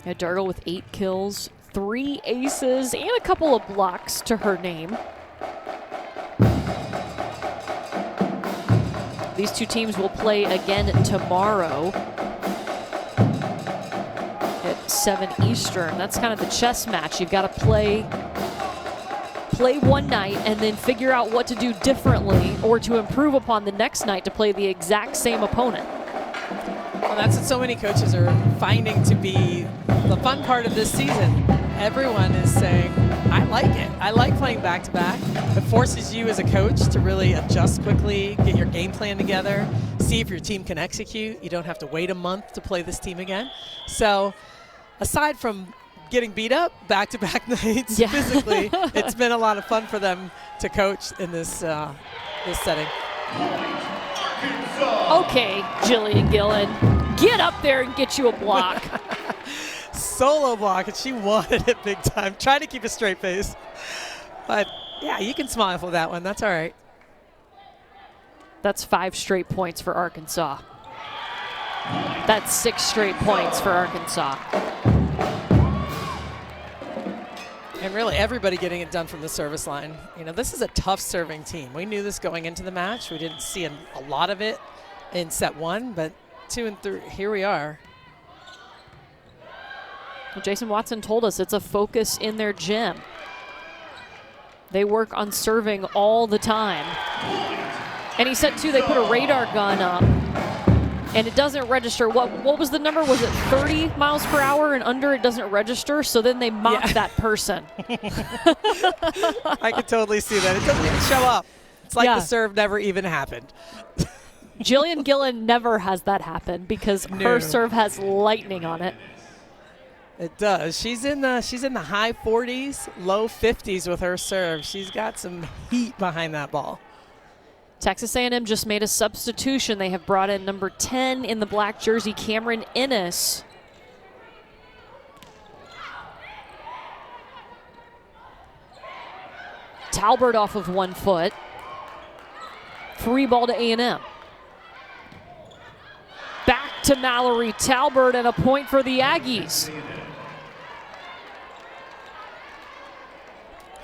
Yeah, Durgel with 8 kills, 3 aces, and a couple of blocks to her name. These two teams will play again tomorrow at 7 Eastern. That's kind of the chess match. You've got to play one night and then figure out what to do differently or to improve upon the next night to play the exact same opponent. Well, that's what so many coaches are finding to be the fun part of this season. Everyone is saying, I like it. I like playing back-to-back. It forces you as a coach to really adjust quickly, get your game plan together, see if your team can execute. You don't have to wait a month to play this team again. So aside from getting beat up back-to-back nights physically, it's been a lot of fun for them to coach in this setting. Okay, Jillian Gillen, get up there and get you a block. Solo block, and she wanted it big time. Trying to keep a straight face. But, yeah, you can smile for that one. That's all right. That's 5 straight points for Arkansas. That's 6 straight points for Arkansas. And really everybody getting it done from the service line. You know, this is a tough serving team. We knew this going into the match. We didn't see a lot of it in set 1, but 2 and 3, here we are. Well, Jason Watson told us it's a focus in their gym. They work on serving all the time. And he said, too, they put a radar gun up, and it doesn't register. What was the number? Was it 30 miles per hour and under it doesn't register? So then they mock that person. I could totally see that. It doesn't even show up. It's like the serve never even happened. Jillian Gillen never has that happen because her serve has lightning on it. It does. She's in the high 40s, low 50s with her serve. She's got some heat behind that ball. Texas A&M just made a substitution. They have brought in number 10 in the black jersey, Cameron Innes. Talbert off of 1 foot. Free ball to A&M. Back to Mallory Talbert and a point for the Aggies.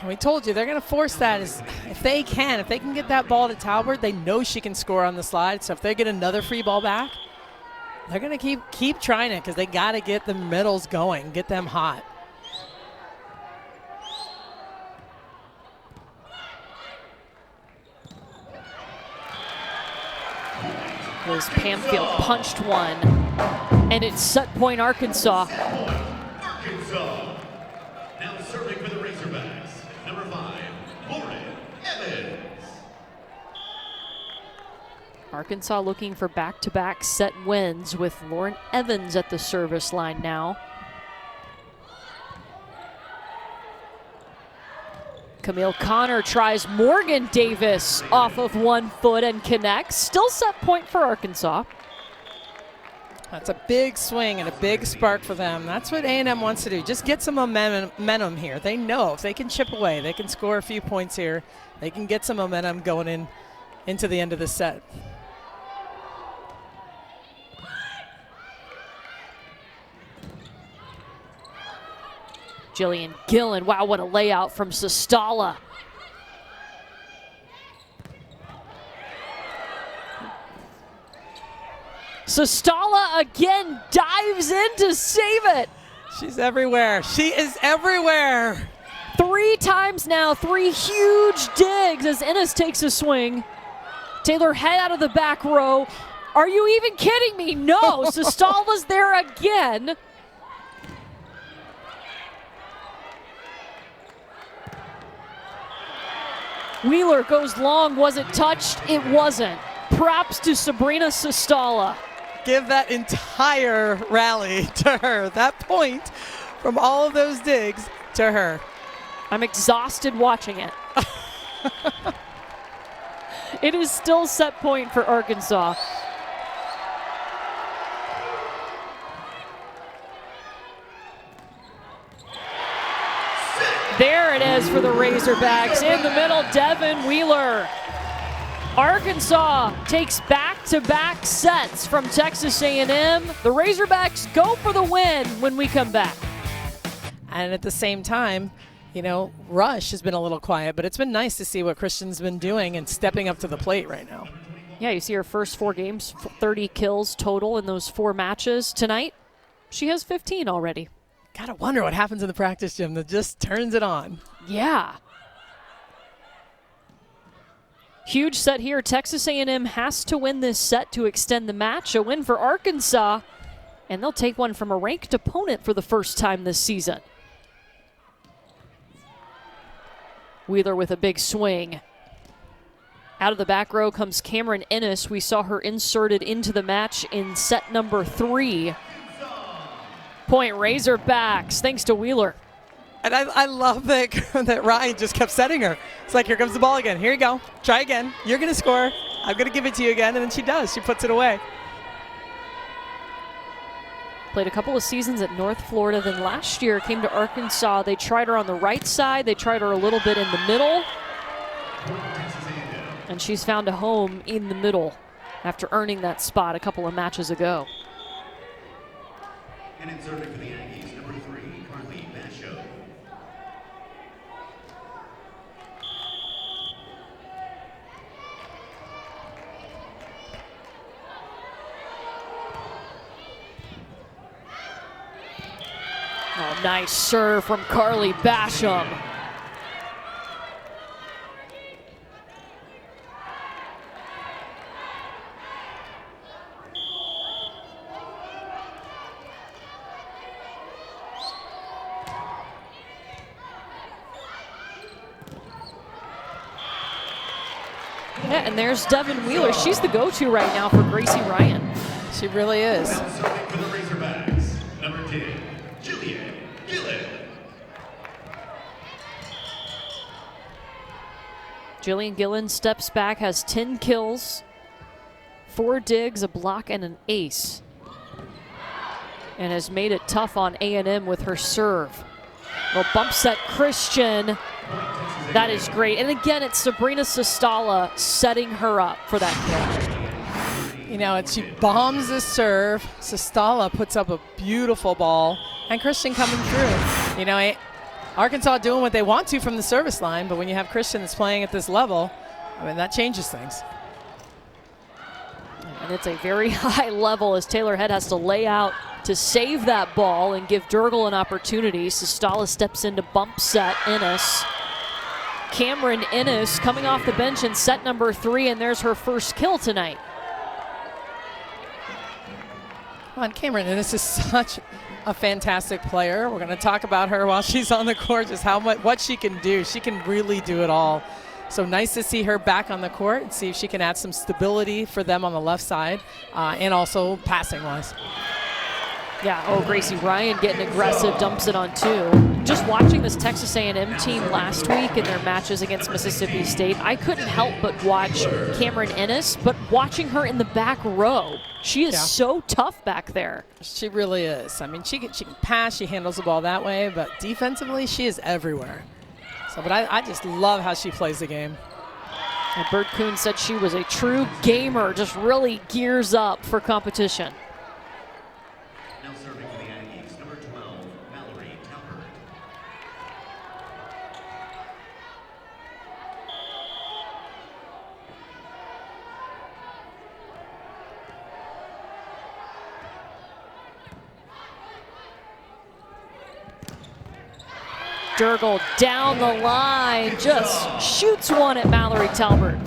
We told you they're going to force that if they can get that ball to Talbert, they know she can score on the slide. So if they get another free ball back, they're going to keep trying it because they got to get the middles going, get them hot. As Pamfield punched one, and it's set point Arkansas. Arkansas. Now serving for the Razorbacks, number 5, Lauren Evans. Arkansas looking for back-to-back set wins with Lauren Evans at the service line now. Camille Connor tries Morgan Davis off of 1 foot and connects. Still set point for Arkansas. That's a big swing and a big spark for them. That's what A&M wants to do. Just get some momentum here. They know if they can chip away, they can score a few points here. They can get some momentum going into the end of the set. Jillian Gillen, wow, what a layout from Sestala. Sestala again dives in to save it. She's everywhere. She is everywhere. 3 times now, 3 huge digs as Innes takes a swing. Taylor head out of the back row. Are you even kidding me? No, Sestala's there again. Wheeler goes long. Was it touched? It wasn't. Props to Sabrina Sestala. Give that entire rally to her. That point from all of those digs to her. I'm exhausted watching it. It is still set point for Arkansas. There it is for the Razorbacks. In the middle, Devin Wheeler. Arkansas takes back-to-back sets from Texas A&M. The Razorbacks go for the win when we come back. And at the same time, you know, Rush has been a little quiet, but it's been nice to see what Christian's been doing and stepping up to the plate right now. Yeah, you see her first 4 games, 30 kills total in those 4 matches. Tonight, she has 15 already. Gotta wonder what happens in the practice gym that just turns it on. Yeah. Huge set here. Texas A&M has to win this set to extend the match. A win for Arkansas, and they'll take one from a ranked opponent for the first time this season. Wheeler with a big swing. Out of the back row comes Cameron Innes. We saw her inserted into the match in set number 3. Point Razorbacks, thanks to Wheeler. And I love that Ryan just kept setting her. It's like, here comes the ball again. Here you go. Try again. You're going to score. I'm going to give it to you again. And then she does. She puts it away. Played a couple of seasons at North Florida. Then last year came to Arkansas. They tried her on the right side. They tried her a little bit in the middle. And she's found a home in the middle after earning that spot a couple of matches ago. And in serving for the Aggies, number 3, Carly Basho. Oh, nice serve from Carly Basham. Yeah, and there's Devin Wheeler. She's the go-to right now for Gracie Ryan. She really is. Now serving for the Razorbacks, number 10, Jillian Gillen. Jillian Gillen steps back, has 10 kills, 4 digs, a block, and an ace. And has made it tough on A&M with her serve. Well, bump set Christian. That is great. And again, it's Sabrina Sestala setting her up for that kill. You know, she bombs the serve. Sestala puts up a beautiful ball. And Christian coming through. You know, Arkansas doing what they want to from the service line, but when you have Christian that's playing at this level, I mean, that changes things. And it's a very high level as Taylor Head has to lay out to save that ball and give Durgel an opportunity. Sestala steps into bump set Ennis. Cameron Ennis coming off the bench in set number 3, and there's her first kill tonight. Come on, Cameron Ennis is such a fantastic player. We're going to talk about her while she's on the court, just what she can do. She can really do it all. So nice to see her back on the court and see if she can add some stability for them on the left side and also passing-wise. Yeah, oh, Gracie Ryan getting aggressive, dumps it on 2. Just watching this Texas A&M team last week in their matches against Mississippi State, I couldn't help but watch Cameron Ennis, but watching her in the back row, she is so tough back there. She really is. I mean, she can pass, she handles the ball that way, but defensively, she is everywhere. So, but I just love how she plays the game. And Bert Kuhn said she was a true gamer, just really gears up for competition. Now serving for the Aggies, number 12, Mallory Tappert. Durgel down the line, just shoots one at Mallory Talbert.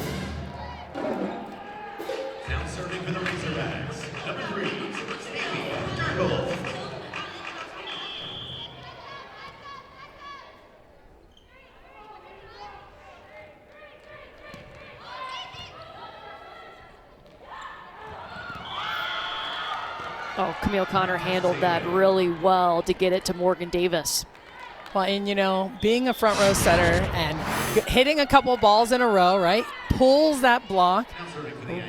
Now serving for the Razorbacks, number 3, Stevie Durgel. Oh, Camille Connor handled that really well to get it to Morgan Davis. Well, and you know, being a front row setter and hitting a couple balls in a row, right, pulls that block.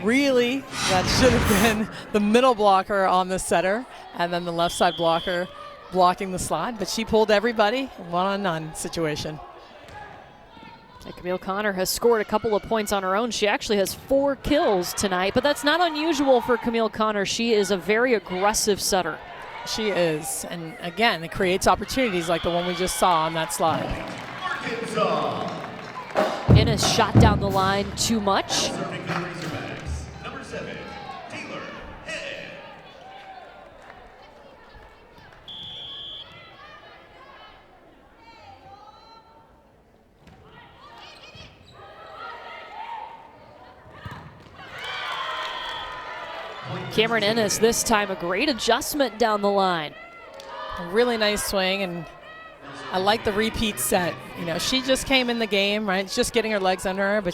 Really, that should have been the middle blocker on the setter and then the left side blocker blocking the slide. But she pulled everybody, one-on-none situation. And Camille Connor has scored a couple of points on her own. She actually has 4 kills tonight, but that's not unusual for Camille Connor. She is a very aggressive setter. She is, and again, it creates opportunities like the one we just saw on that slide. Arkansas. Ennis shot down the line too much. Serving for the Razorbacks, number 7, Taylor Head. Cameron Ennis this time a great adjustment down the line. A really nice swing, and I like the repeat set. You know, she just came in the game, right? Just getting her legs under her, but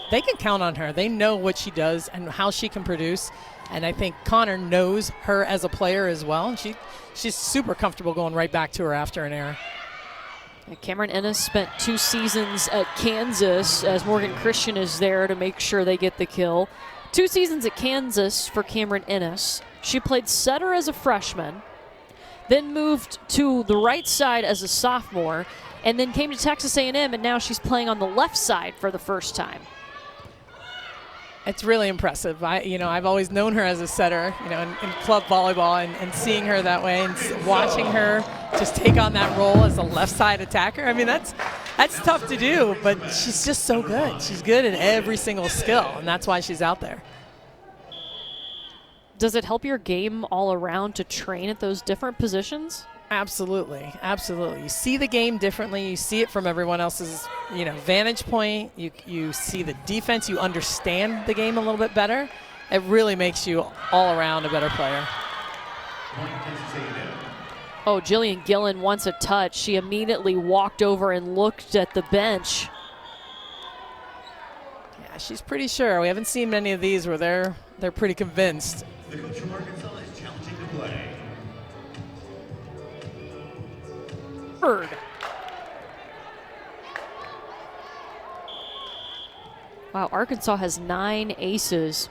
they can count on her. They know what she does and how she can produce. And I think Connor knows her as a player as well. And she's super comfortable going right back to her after an error. And Cameron Ennis spent 2 seasons at Kansas as Morgan Christian is there to make sure they get the kill. 2 seasons at Kansas for Cameron Ennis. She played setter as a freshman, then moved to the right side as a sophomore, and then came to Texas A&M, and now she's playing on the left side for the first time. It's really impressive. I've always known her as a setter, in club volleyball, and seeing her that way and watching her just take on that role as a left side attacker. I mean, that's tough to do, but she's just so good. She's good at every single skill, and that's why she's out there. Does it help your game all around to train at those different positions? Absolutely, absolutely. You see the game differently. You see it from everyone else's, vantage point. You see the defense. You understand the game a little bit better. It really makes you all around a better player. Oh, Jillian Gillen wants a touch. She immediately walked over and looked at the bench. Yeah, she's pretty sure. We haven't seen many of these where they're pretty convinced. The coach from Arkansas is challenging the play. Bird. Wow, Arkansas has 9 aces.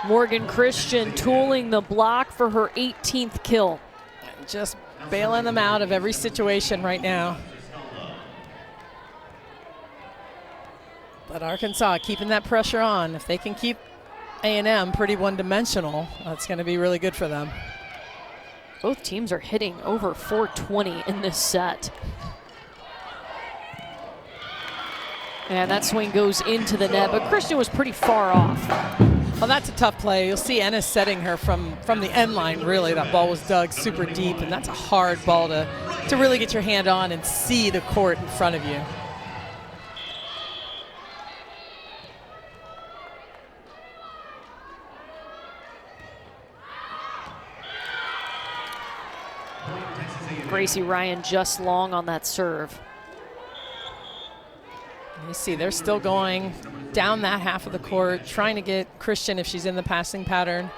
Morgan Christian tooling the block for her 18th kill. Just bailing them out of every situation right now. But Arkansas keeping that pressure on. If they can keep A&M pretty one-dimensional, that's going to be really good for them. Both teams are hitting over 420 in this set. And that swing goes into the net, but Christian was pretty far off. Well, that's a tough play. You'll see Ennis setting her from the end line, really. That ball was dug super deep, and that's a hard ball to really get your hand on and see the court in front of you. Gracie Ryan just long on that serve. You see, they're still going down that half of the court, trying to get Christian if she's in the passing pattern.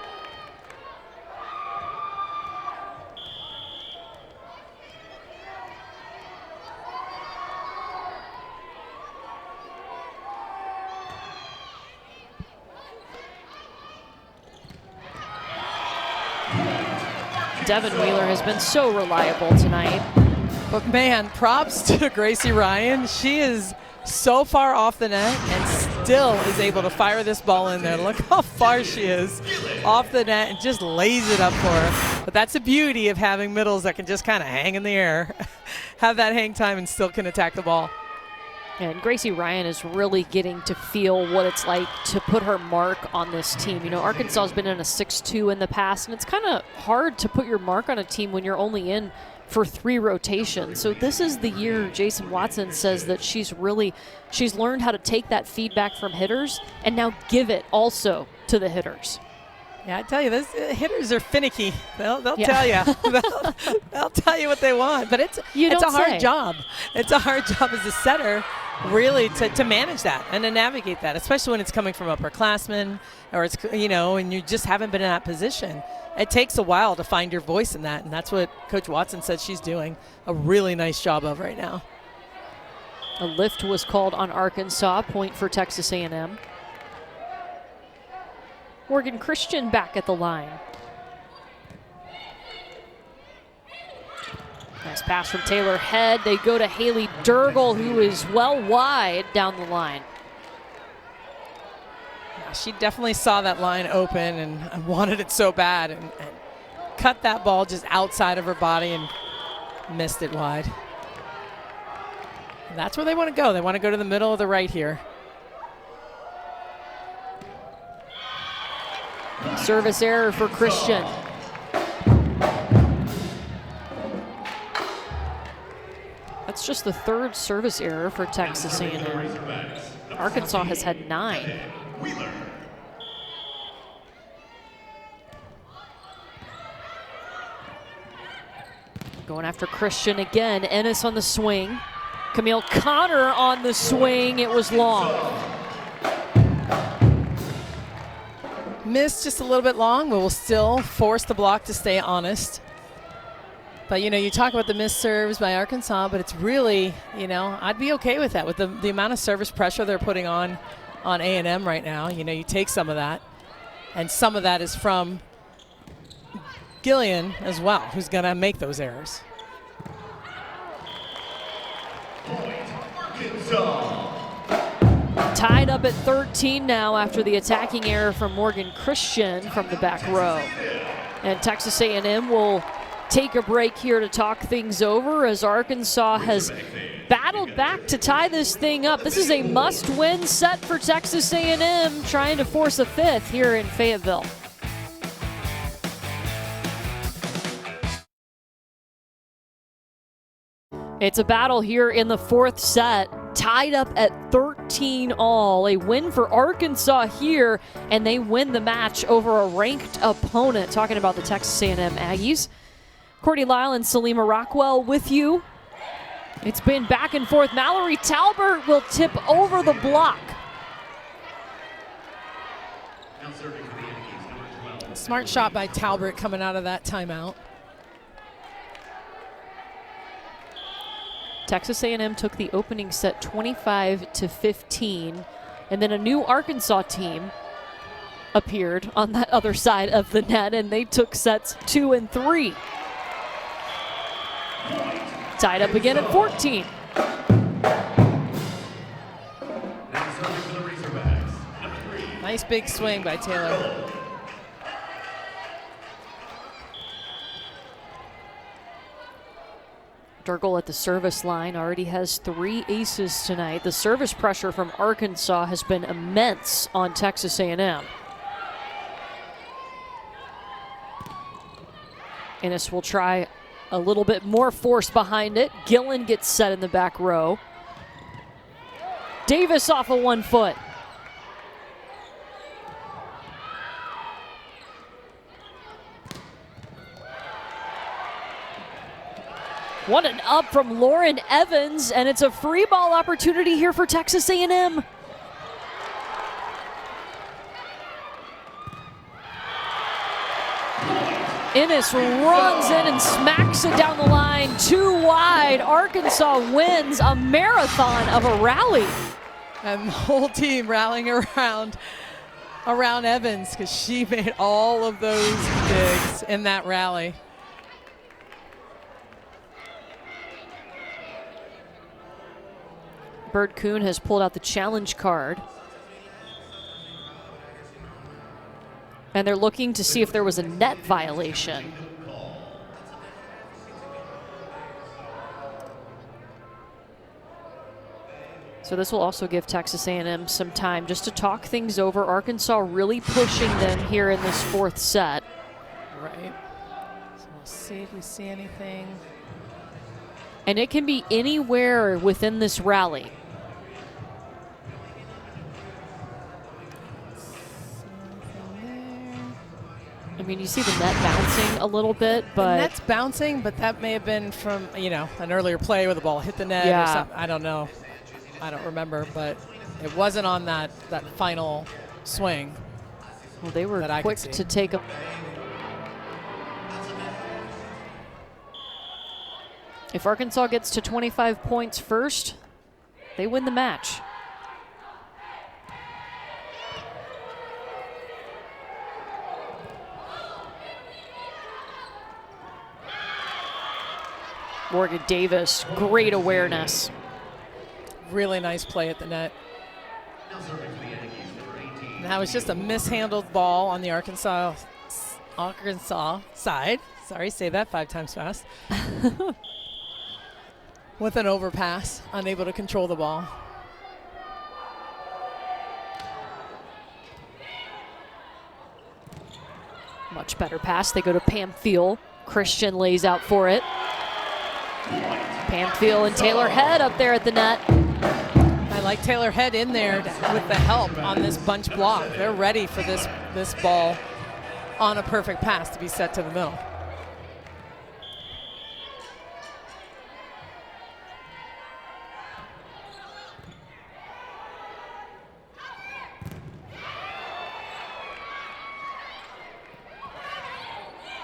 Devin Wheeler has been so reliable tonight. But man, props to Gracie Ryan. She is so far off the net and still is able to fire this ball in there. Look how far she is off the net and just lays it up for her. But that's the beauty of having middles that can just kind of hang in the air, have that hang time, and still can attack the ball. And Gracie Ryan is really getting to feel what it's like to put her mark on this team. You know, Arkansas has been in a 6-2 in the past, and it's kind of hard to put your mark on a team when you're only in for 3 rotations. So this is the year Jason Watson says that she's learned how to take that feedback from hitters and now give it also to the hitters. Yeah, I tell you, those hitters are finicky. They'll tell you. They'll tell you what they want. But it's a hard job. It's a hard job as a setter, really, to manage that and to navigate that, especially when it's coming from upperclassmen or it's, and you just haven't been in that position. It takes a while to find your voice in that, and that's what Coach Watson said she's doing a really nice job of right now. A lift was called on Arkansas, point for Texas A&M. Morgan Christian back at the line. Nice pass from Taylor Head. They go to Haley Durgle, who is well wide down the line. Yeah, she definitely saw that line open and wanted it so bad and cut that ball just outside of her body and missed it wide. And that's where they want to go. They want to go to the middle of the right here. Service error for Christian. That's just the 3rd service error for Texas A&M. Arkansas has had 9. Going after Christian again. Ennis on the swing. Camille Connor on the swing. It was long. Missed just a little bit long, but will still force the block to stay honest. But, you talk about the missed serves by Arkansas, but it's really, I'd be okay with that. With the amount of service pressure they're putting on A&M right now, you take some of that. And some of that is from Gillian as well, who's going to make those errors. Tied up at 13 now after the attacking error from Morgan Christian from the back row. And Texas A&M will take a break here to talk things over as Arkansas has battled battled back to tie this thing up. This is a must-win set for Texas A&M, trying to force a fifth here in Fayetteville. It's a battle here in the fourth set, tied up at 13 all. A win for Arkansas here, and they win the match over a ranked opponent. Talking about the Texas A&M Aggies. Courtney Lyle and Salima Rockwell with you. It's been back and forth. Mallory Talbert will tip over the block. Smart shot by Talbert coming out of that timeout. Texas A&M took the opening set 25-15, and then a new Arkansas team appeared on that other side of the net, and they took sets 2 and 3. Tied up again at 14. Nice big swing by Taylor. Durgle at the service line already has 3 aces tonight. The service pressure from Arkansas has been immense on Texas A&M. Ennis will try a little bit more force behind it. Gillen gets set in the back row. Davis off of 1 foot. What an up from Lauren Evans, and it's a free ball opportunity here for Texas A&M. Ennis runs in and smacks it down the line, 2 wide. Arkansas wins a marathon of a rally. And the whole team rallying around Evans because she made all of those digs in that rally. Bird Kuhn has pulled out the challenge card. And they're looking to see if there was a net violation. So this will also give Texas A&M some time just to talk things over. Arkansas really pushing them here in this fourth set. Right. So we'll see if we see anything. And it can be anywhere within this rally. I mean, you see the net bouncing a little bit, but... The net's bouncing, but that may have been from, you know, an earlier play where the ball hit the net or something. I don't know. I don't remember, but it wasn't on that final swing. Well, they were quick to take a... If Arkansas gets to 25 points first, they win the match. Morgan Davis, great awareness. Really nice play at the net. And that was just a mishandled ball on the Arkansas side. Sorry, say that 5 times fast. With an overpass, unable to control the ball. Much better pass. They go to Pamphile. Christian lays out for it. Pamphile and Taylor Head up there at the net. I like Taylor Head in there with the help on this bunch block. They're ready for this ball on a perfect pass to be set to the middle.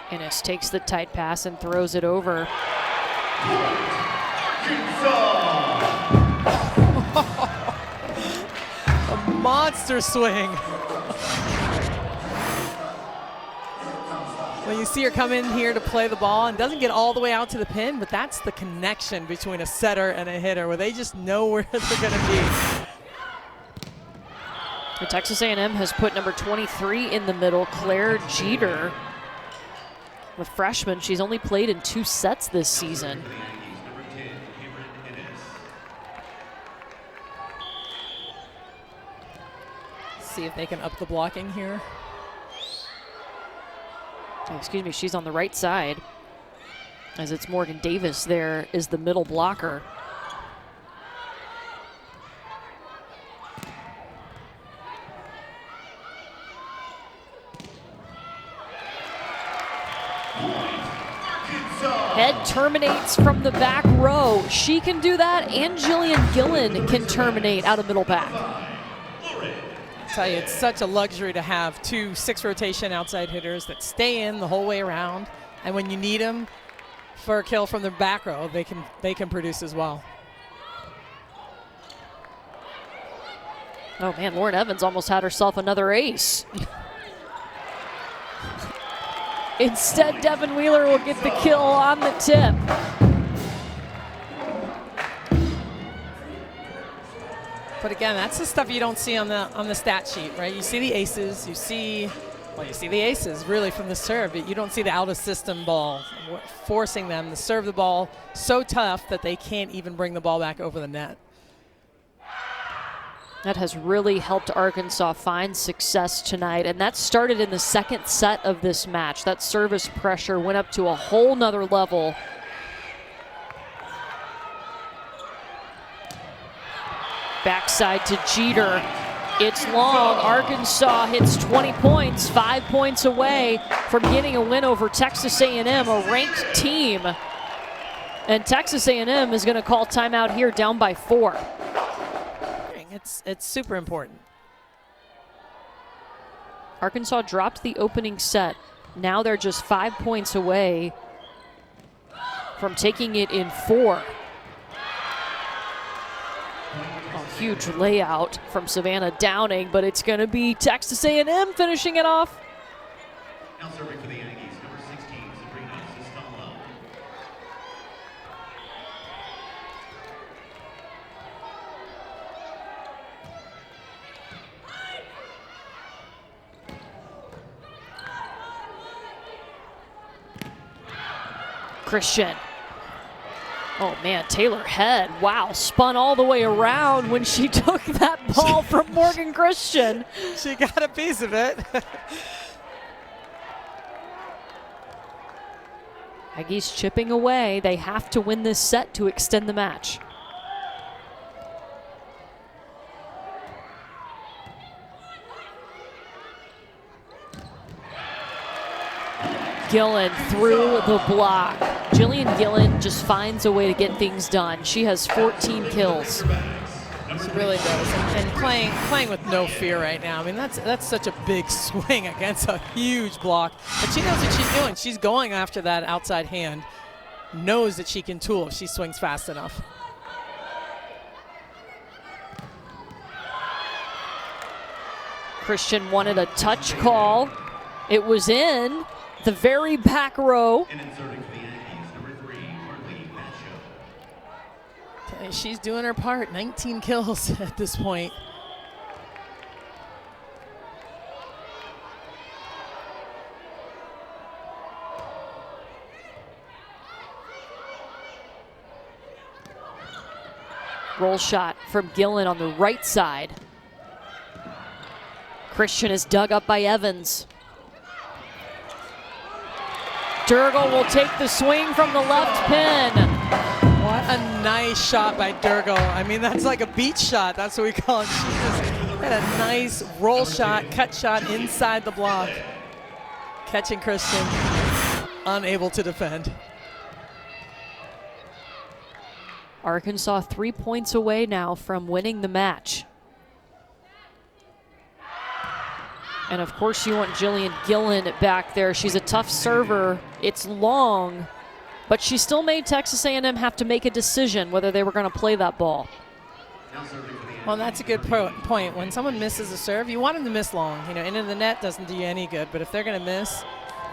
Ennis takes the tight pass and throws it over. A monster swing. When you see her come in here to play the ball and doesn't get all the way out to the pin, but that's the connection between a setter and a hitter where they just know where they're going to be. The Texas A&M has put number 23 in the middle, Claire Jeter. The freshman, she's only played in 2 sets this season. See if they can up the blocking here. Oh, excuse me, she's on the right side. As it's Morgan Davis there is the middle blocker. Head terminates from the back row. She can do that, and Jillian Gillen can terminate out of middle back. I tell you, it's such a luxury to have 2 6-rotation outside hitters that stay in the whole way around, and when you need them for a kill from the back row, they can produce as well. Oh man, Lauren Evans almost had herself another ace. Instead, Devin Wheeler will get the kill on the tip. But again, that's the stuff you don't see on the stat sheet, right? You see the aces, you see the aces really from the serve, but you don't see the out of system ball, forcing them to serve the ball so tough that they can't even bring the ball back over the net. That has really helped Arkansas find success tonight, and that started in the second set of this match. That service pressure went up to a whole nother level. Backside to Jeter. It's long. Arkansas hits 20 points, 5 points away from getting a win over Texas A&M, a ranked team. And Texas A&M is going to call timeout here, down by 4. It's super important. Arkansas dropped the opening set. Now they're just 5 points away from taking it in 4. A huge layout from Savannah Downing, but it's going to be Texas A&M finishing it off. Now serving for the Aggies, number 16, Sabrina Sestalo. Christian. Oh man, Taylor Head, wow, spun all the way around when she took that ball from Morgan Christian. She got a piece of it. Aggies chipping away. They have to win this set to extend the match. Gillen through the block. Jillian Gillen just finds a way to get things done. She has 14 kills. She really does, and playing with no fear right now. I mean, that's such a big swing against a huge block. But she knows what she's doing. She's going after that outside hand. Knows that she can tool if she swings fast enough. Christian wanted a touch call. It was in the very back row. And inserting for the Aggies, number 3, Harley Macho. Okay, she's doing her part. 19 kills at this point. Roll shot from Gillen on the right side. Christian is dug up by Evans. Durgel will take the swing from the left pin. What a nice shot by Durgel. I mean, that's like a beach shot. That's what we call it. She just had a nice roll shot, cut shot inside the block. Catching Christian, unable to defend. Arkansas 3 points away now from winning the match. And of course you want Jillian Gillen back there. She's a tough server. It's long, but she still made Texas A&M have to make a decision whether they were going to play that ball. Well, that's a good point. When someone misses a serve, you want them to miss long. You know, into the net doesn't do you any good, but if they're going to miss,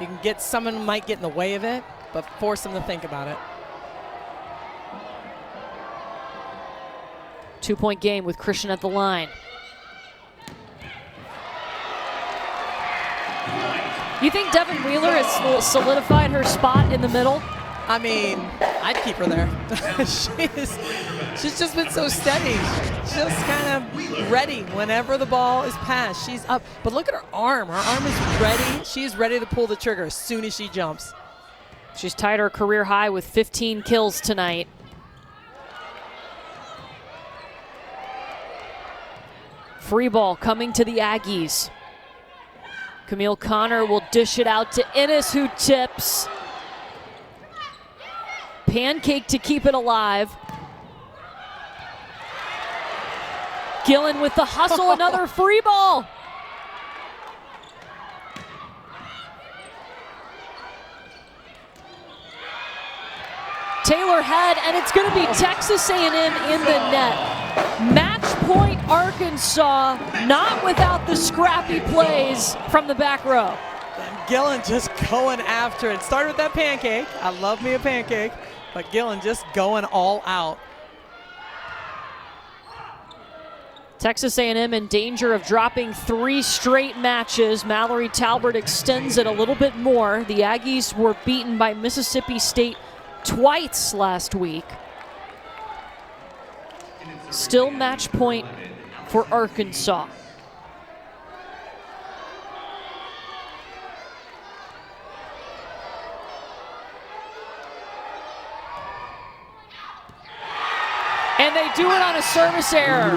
you can get someone might get in the way of it, but force them to think about it. 2-point game with Christian at the line. You think Devin Wheeler has solidified her spot in the middle? I mean, I'd keep her there. She's just been so steady. Just kind of ready whenever the ball is passed. She's up. But look at her arm. Her arm is ready. She's ready to pull the trigger as soon as she jumps. She's tied her career high with 15 kills tonight. Free ball coming to the Aggies. Camille Connor will dish it out to Innes, who tips. Pancake to keep it alive. Gillen with the hustle, another free ball. Taylor Head, and it's going to be Texas A&M in the net. Match point Arkansas, not without the scrappy plays from the back row. And Gillen just going after it. Started with that pancake. I love me a pancake, but Gillen just going all out. Texas A&M in danger of dropping 3 straight matches. Mallory Talbert extends it a little bit more. The Aggies were beaten by Mississippi State twice last week. Still match point for Arkansas. And they do it on a service error.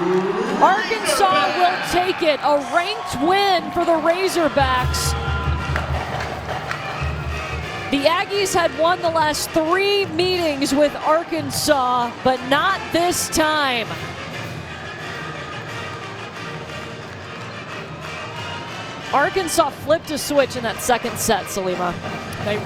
Arkansas will take it. A ranked win for the Razorbacks. The Aggies had won the last 3 meetings with Arkansas, but not this time. Arkansas flipped a switch in that second set, Salima. They